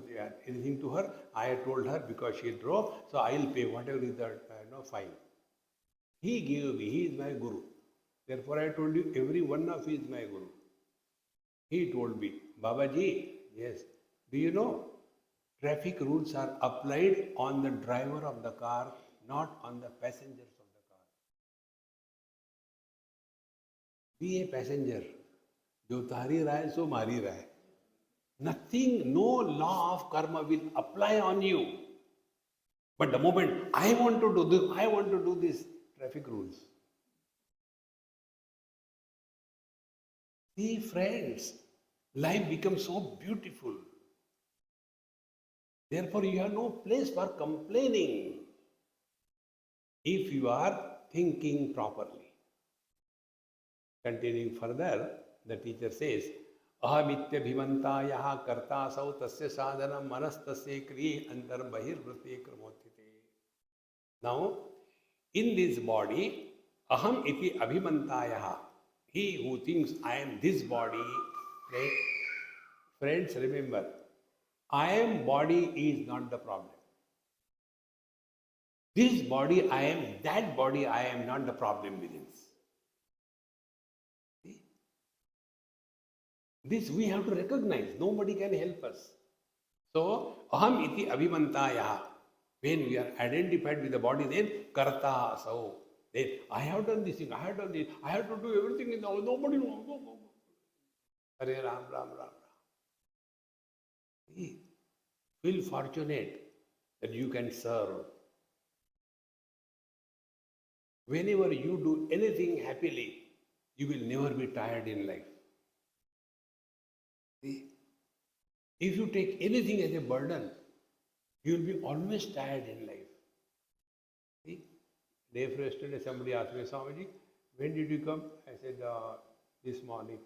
Speaker 1: anything to her." I told her because she drove, so I'll pay whatever is the fine. He gave me, he is my guru. Therefore I told you, every one of you is my guru. He told me, "Babaji, yes, do you know, traffic rules are applied on the driver of the car, not on the passengers of the car. Be a passenger. जो तारी रहा है सो मारी रहा है. Nothing, no law of karma will apply on you. But the moment I want to do this, traffic rules." See, friends, life becomes so beautiful. Therefore, you have no place for complaining if you are thinking properly. Continuing further, the teacher says, "Ahamitya bhimantayaha karta sau tasya sadhanam manastasya kriye antar bahirvrate kramothite." Now, in this body, aham iti abhimantayaha, he who thinks I am this body, friends, remember, I am body is not the problem. This body I am, that body I am not the problem begins. See? This we have to recognize. Nobody can help us. So, aham iti abhimantayaha. When we are identified with the body, then karta asau. Then I have done this thing, I have done this, I have to do everything in the world. Nobody knows. Hare Ram, Ram, Ram, Ram. See, feel fortunate that you can serve. Whenever you do anything happily, you will never be tired in life. See, if you take anything as a burden, you will be always tired in life. See, day before yesterday, somebody asked me, "Swamiji, when did you come?" I said, "This morning."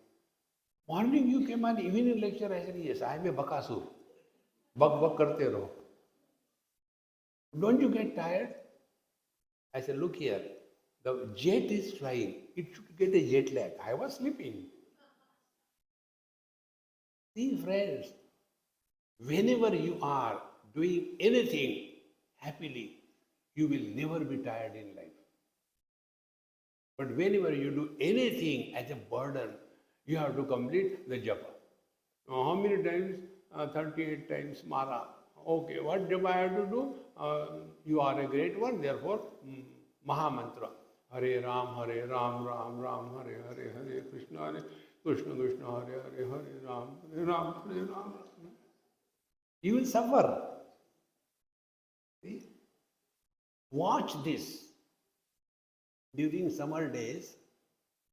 Speaker 1: "Morning you came on evening lecture?" I said, "Yes, I am a bakasur. Bak karte raho. Don't you get tired?" I said, "Look here, the jet is flying. It should get a jet lag. I was sleeping." See, friends, whenever you are doing anything happily, you will never be tired in life. But whenever you do anything as a burden, you have to complete the japa. Now, how many times 38 times Mara. Okay, what do I have to do? You are a great one, therefore, Mahamantra. Hare Ram, Ram Ram, Hare Hare, Hare Krishna, Krishna Krishna, Hare Hare, Hare Ram, Hare Ram, Hare Ram. You will suffer. See? Watch this. During summer days,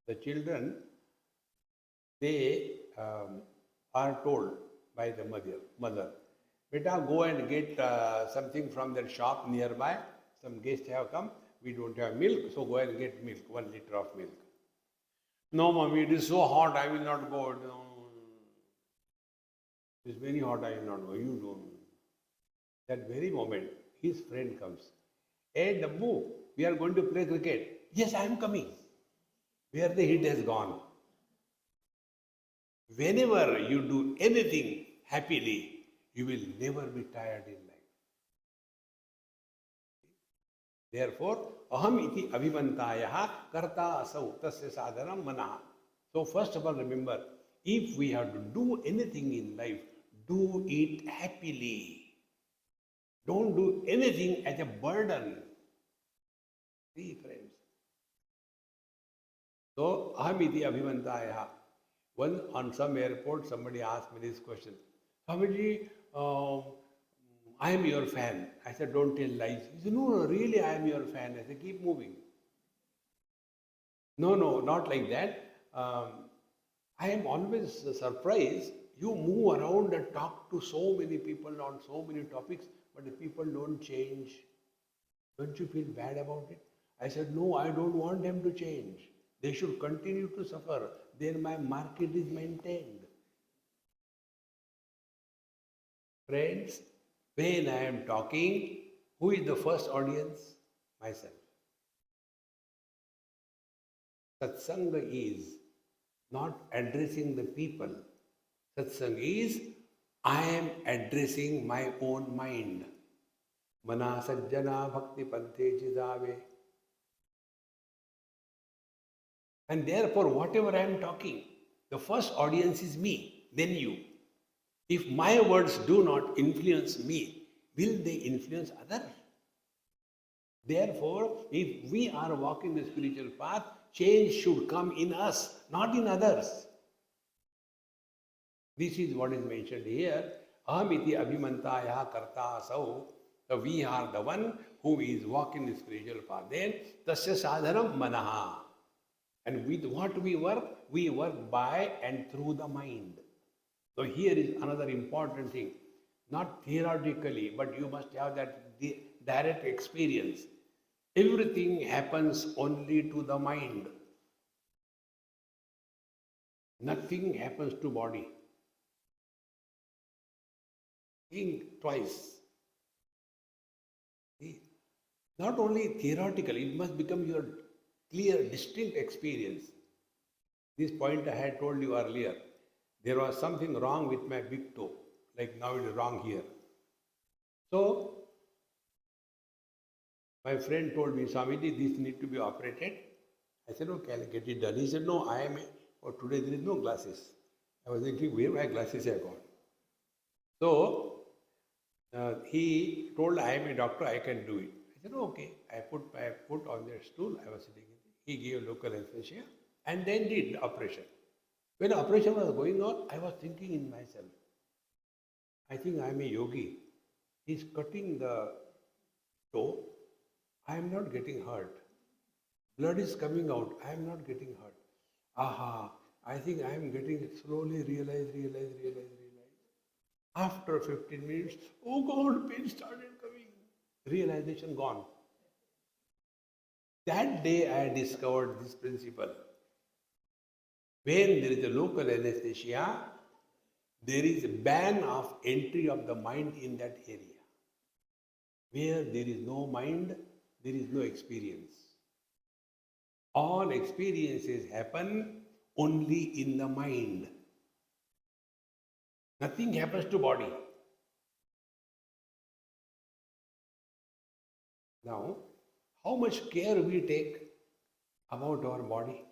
Speaker 1: the children, they are told by the mother, Beta, go and get something from that shop nearby. Some guests have come. We don't have milk, so go and get milk, 1 liter of milk. No, mommy, it is so hot, I will not go. No. It is very hot, I will not go. You don't. That very moment, his friend comes. Hey, Dabbu, we are going to play cricket. Yes, I am coming. Where the heat has gone. Whenever you do anything happily, you will never be tired in life. Therefore, aham iti abhimantayaha karta asau tasya sadhanam manaha. So first of all, remember, if we have to do anything in life, do it happily. Don't do anything as a burden. See, friends. So, aham iti abhimantayaha. Once on some airport, somebody asked me this question. Swamiji, I am your fan. I said, don't tell lies. He said, no, really, I am your fan. I said, keep moving. No, not like that. I am always surprised. You move around and talk to so many people on so many topics, but the people don't change. Don't you feel bad about it? I said, no, I don't want them to change. They should continue to suffer. Then my market is maintained. Friends, when I am talking, who is the first audience? Myself. Satsanga is not addressing the people. Satsanga is, I am addressing my own mind. Mana sajjana bhakti panthe chidave. And therefore, whatever I am talking, the first audience is me, then you. If my words do not influence me, will they influence others? Therefore, if we are walking the spiritual path, change should come in us, not in others. This is what is mentioned here. Ahamiti abhimantaya karta asau. So we are the one who is walking the spiritual path. Then, tasya sadhanam manaha. And with what we work by and through the mind. So here is another important thing. Not theoretically, but you must have that direct experience. Everything happens only to the mind. Nothing happens to body. Think twice. See? Not only theoretically, it must become your clear, distinct experience. This point I had told you earlier. There was something wrong with my big toe, like now it is wrong here. So, my friend told me, Swamiji, this need to be operated. I said, okay, I'll get it done. He said, no, for today there is no glasses. I was thinking, where my glasses have gone? So, he told, I am a doctor, I can do it. I said, okay. I put my foot on the stool, I was sitting. He gave local anesthesia and then did the operation. When the operation was going on, I was thinking in myself, I think I am a yogi. He's cutting the toe. I am not getting hurt. Blood is coming out. I am not getting hurt. Aha, I think I am getting slowly realize. After 15 minutes, oh God, pain started coming. Realization gone. That day I discovered this principle. When there is a local anesthesia, there is a ban of entry of the mind in that area. Where there is no mind, there is no experience. All experiences happen only in the mind. Nothing happens to body. Now, how much care we take about our body?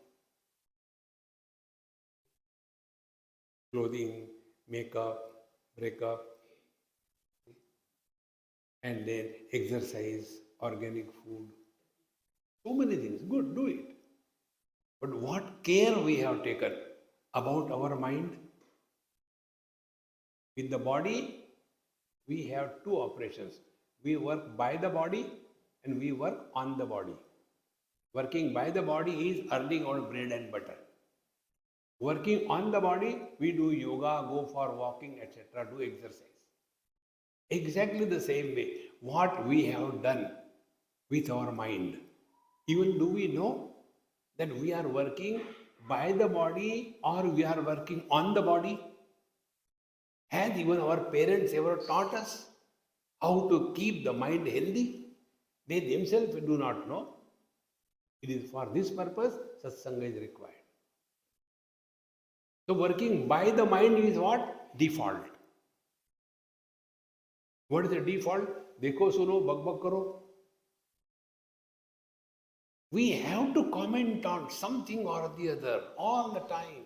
Speaker 1: Clothing, makeup, break up, and then exercise, organic food, so many things. Good, do it. But what care we have taken about our mind? With the body, we have two operations. We work by the body and we work on the body. Working by the body is earning our bread and butter. Working on the body, we do yoga, go for walking, etc., do exercise. Exactly the same way, what we have done with our mind. Even do we know that we are working by the body or we are working on the body? Has even our parents ever taught us how to keep the mind healthy? They themselves do not know. It is for this purpose satsanga is required. So working by the mind is what? Default. What is the default? Dekho suno, bak bak karo. We have to comment on something or the other all the time.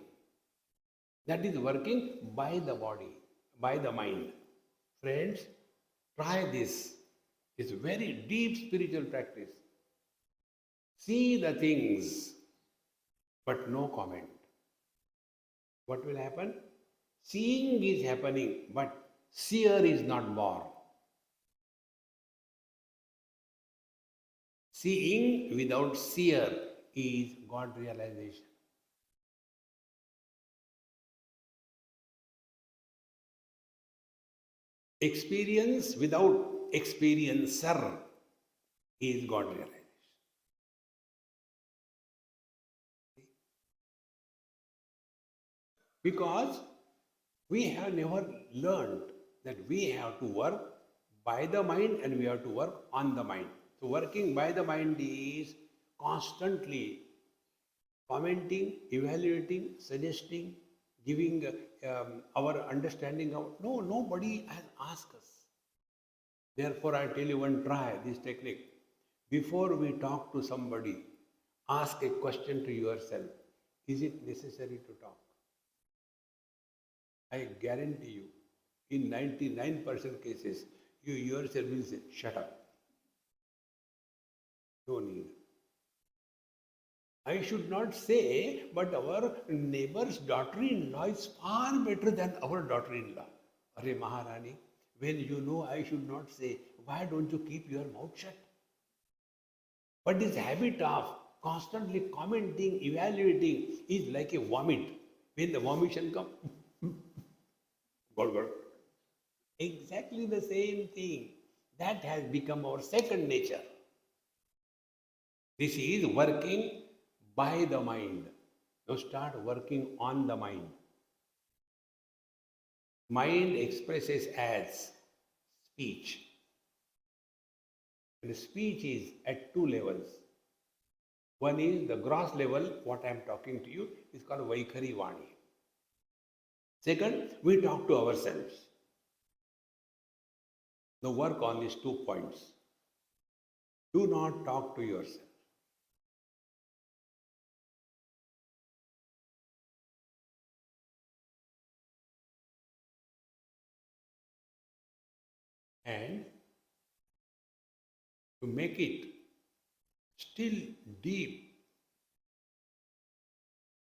Speaker 1: That is working by the body, by the mind. Friends, try this. It's very deep spiritual practice. See the things, but no comment. What will happen? Seeing is happening, but seer is not born. Seeing without seer is God realization. Experience without experiencer is God realization. Because we have never learned that we have to work by the mind and we have to work on the mind. So working by the mind is constantly commenting, evaluating, suggesting, giving our understanding of. No, nobody has asked us. Therefore, I tell you one, try this technique. Before we talk to somebody, ask a question to yourself. Is it necessary to talk? I guarantee you, in 99% cases, you yourself will say, shut up. No need. I should not say, but our neighbor's daughter-in-law is far better than our daughter-in-law. Arey Maharani, when you know I should not say, why don't you keep your mouth shut? But this habit of constantly commenting, evaluating is like a vomit. When the vomition comes, God. Exactly the same thing. That has become our second nature. This is working by the mind. Now start working on the mind. Mind expresses as speech. And speech is at two levels. One is the gross level, what I am talking to you is called Vaikhari Vani. Second, we talk to ourselves. The work on these 2 points. Do not talk to yourself. And to make it still deep,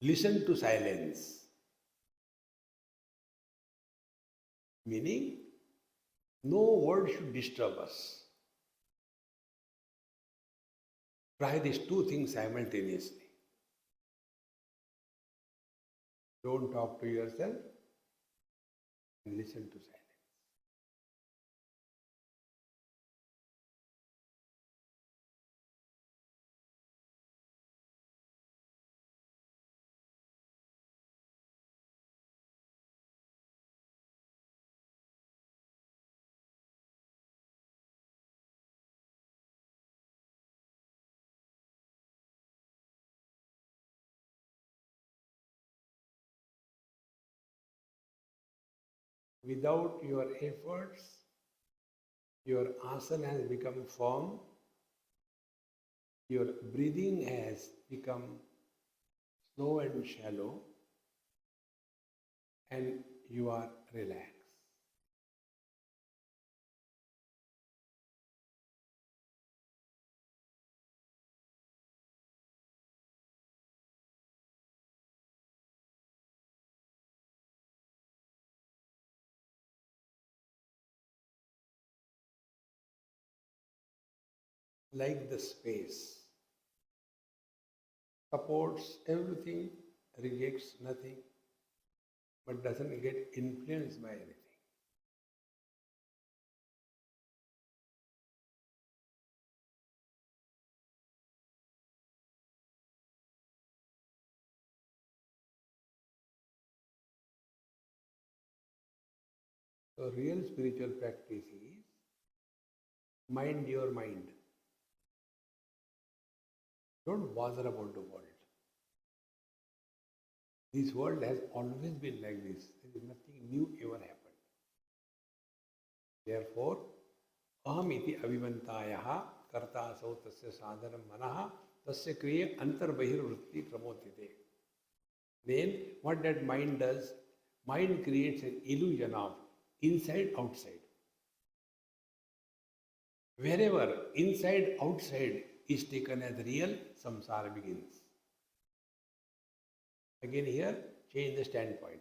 Speaker 1: listen to silence. Meaning, no word should disturb us. Try these two things simultaneously. Don't talk to yourself and listen to silence. Without your efforts, your asana has become firm, your breathing has become slow and shallow, and you are relaxed. like the space, supports everything, rejects nothing, but doesn't get influenced by anything. So real spiritual practice is mind your mind. Don't bother about the world. This world has always been like this. There is nothing new ever happened. Therefore, aham iti avivantayaha karta asau tasya sadhanam manaha tasya kriya antarbahir vritti kramotyate. Then what that mind does? Mind creates an illusion of inside outside. Wherever inside outside is taken as real, samsara begins. Again here, change the standpoint.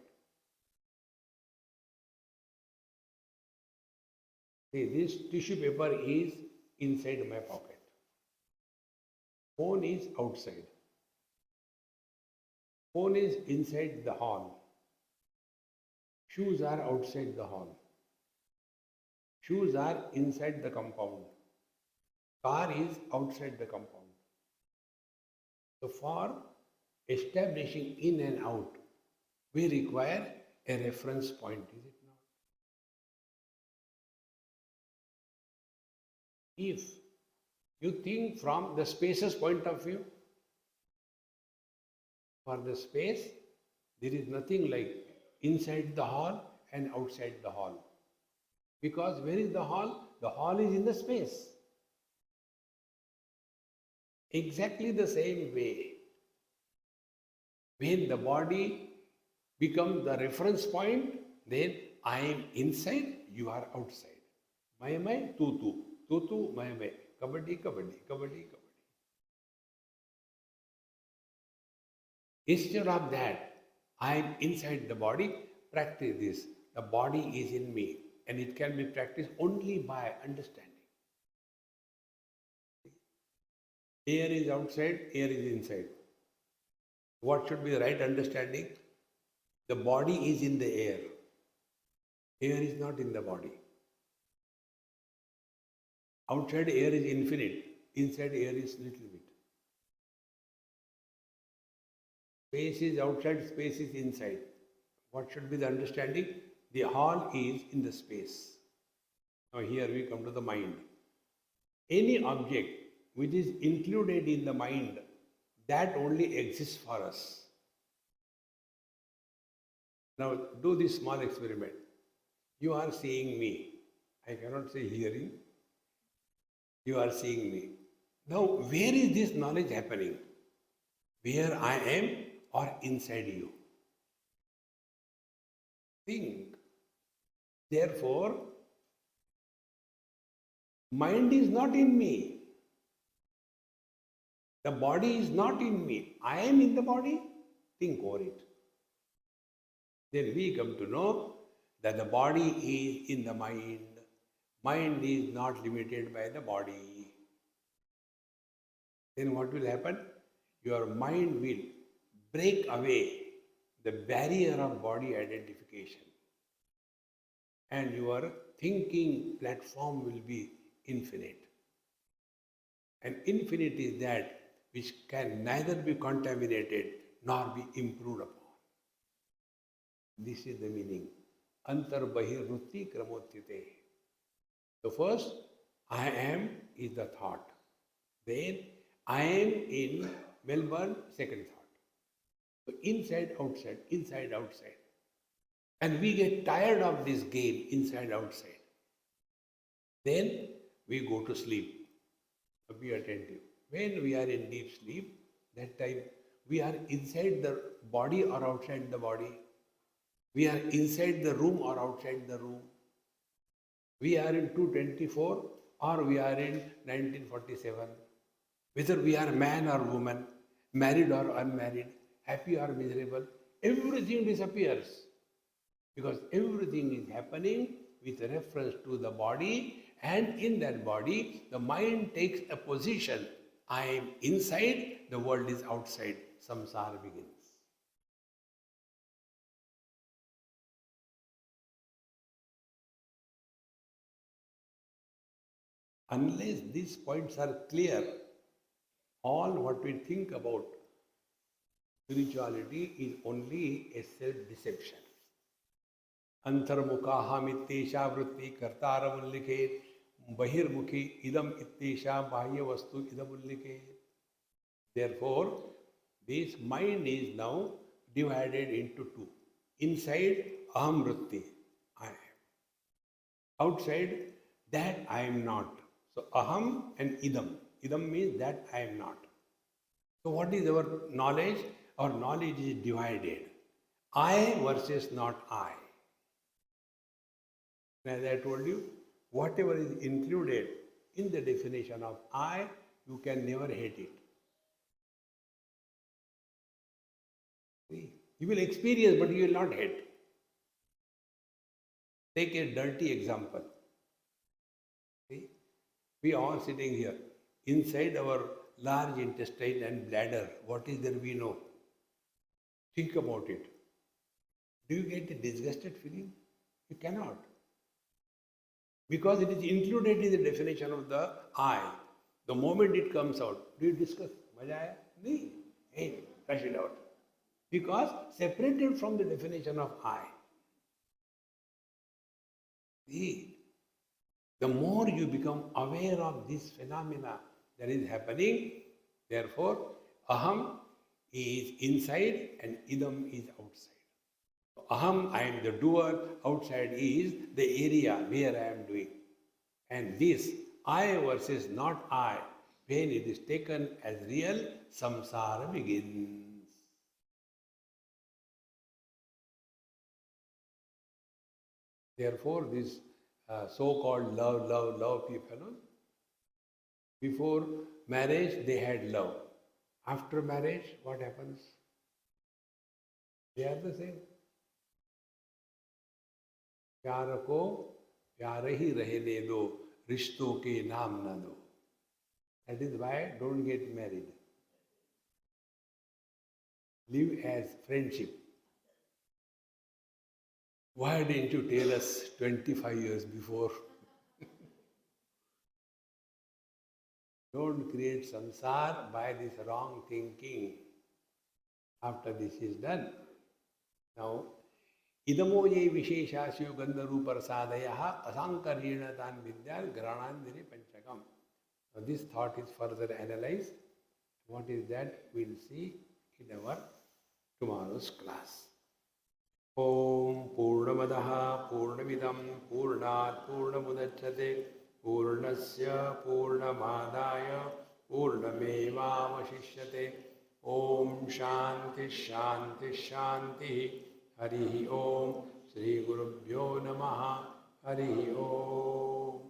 Speaker 1: See, this tissue paper is inside my pocket. Phone is outside. Phone is inside the hall. Shoes are outside the hall. Shoes are inside the compound. Car is outside the compound. So for establishing in and out, we require a reference point, is it not? If you think from the space's point of view, for the space, there is nothing like inside the hall and outside the hall. Because where is the hall? The hall is in the space. Exactly the same way, when the body becomes the reference point, then I am inside, you are outside. Mai, tu, mai, kabaddi, kabaddi, kabaddi, kabaddi. Instead of that, I am inside the body, practice this. The body is in me, and it can be practiced only by understanding. Air is outside, air is inside. What should be the right understanding? The body is in the air. Air is not in the body. Outside air is infinite. Inside air is little bit. Space is outside, space is inside. What should be the understanding? The hall is in the space. Now here we come to the mind. Any object which is included in the mind, that only exists for us. Now do this small experiment. You are seeing me. I cannot say hearing. You are seeing me. Now where is this knowledge happening? Where I am or inside you? Think. Therefore, mind is not in me. The body is not in me. I am in the body. Think over it. Then we come to know that the body is in the mind. Mind is not limited by the body. Then what will happen? Your mind will break away the barrier of body identification. And your thinking platform will be infinite. And infinite is that which can neither be contaminated nor be improved upon. This is the meaning. Antarbahirvritti kramotyate. So first, I am is the thought. Then, I am in Melbourne, second thought. So inside, outside, inside, outside. And we get tired of this game, inside, outside. Then, we go to sleep. So be attentive. When we are in deep sleep, that time we are inside the body or outside the body. We are inside the room or outside the room. We are in 224 or we are in 1947. Whether we are man or woman, married or unmarried, happy or miserable, everything disappears. Because everything is happening with reference to the body And in that body, the mind takes a position. I am inside, the world is outside. Samsara begins. Unless these points are clear, all what we think about spirituality is only a self-deception. Antarmukha mittesha vritti kartaramullikhet bahirmukhi idam ittesha bahya vastu idamullikhet. Therefore, this mind is now divided into two. Inside, aham vritti, I am. Outside, that I am not. So, aham and idam. Idam means that I am not. So, what is our knowledge? Our knowledge is divided. I versus not I. As I told you, whatever is included in the definition of I, you can never hate it. See? You will experience, but you will not hate. Take a dirty example. See? We are sitting here. Inside our large intestine and bladder, what is there we know? Think about it. Do you get a disgusted feeling? You cannot. Because it is included in the definition of the I. The moment it comes out, do you discuss? Maja aaya? Nahi. Hey, flush it out. Because separated from the definition of I. See, the more you become aware of this phenomena that is happening, therefore, aham is inside and idam is outside. Aham, I am the doer, outside is the area where I am doing. And this I versus not I, when it is taken as real, samsara begins. Therefore, this so-called love people, before marriage they had love. After marriage, what happens? They are the same. प्यार को प्यार ही रहने दो, रिश्तों के नाम न दो. That is why don't get married. Live as friendship. Why didn't you tell us 25 years before? Don't create samsara by this wrong thinking. After this is done. Now, idamo ye visheshasyo gandharu prasadaya asankaryena tan vidyar granandhiri panchakam. Now, this thought is further analyzed. What is that? We will see in our tomorrow's class. Om Purnamadaha Purnamidam Purnat Purnamudachyate Purnasya Purnamadaya Purnamevavashishyate. Om Shanti Shanti Shanti. Harihi Om. Shri Gurubhyo Namaha. Harihi Om.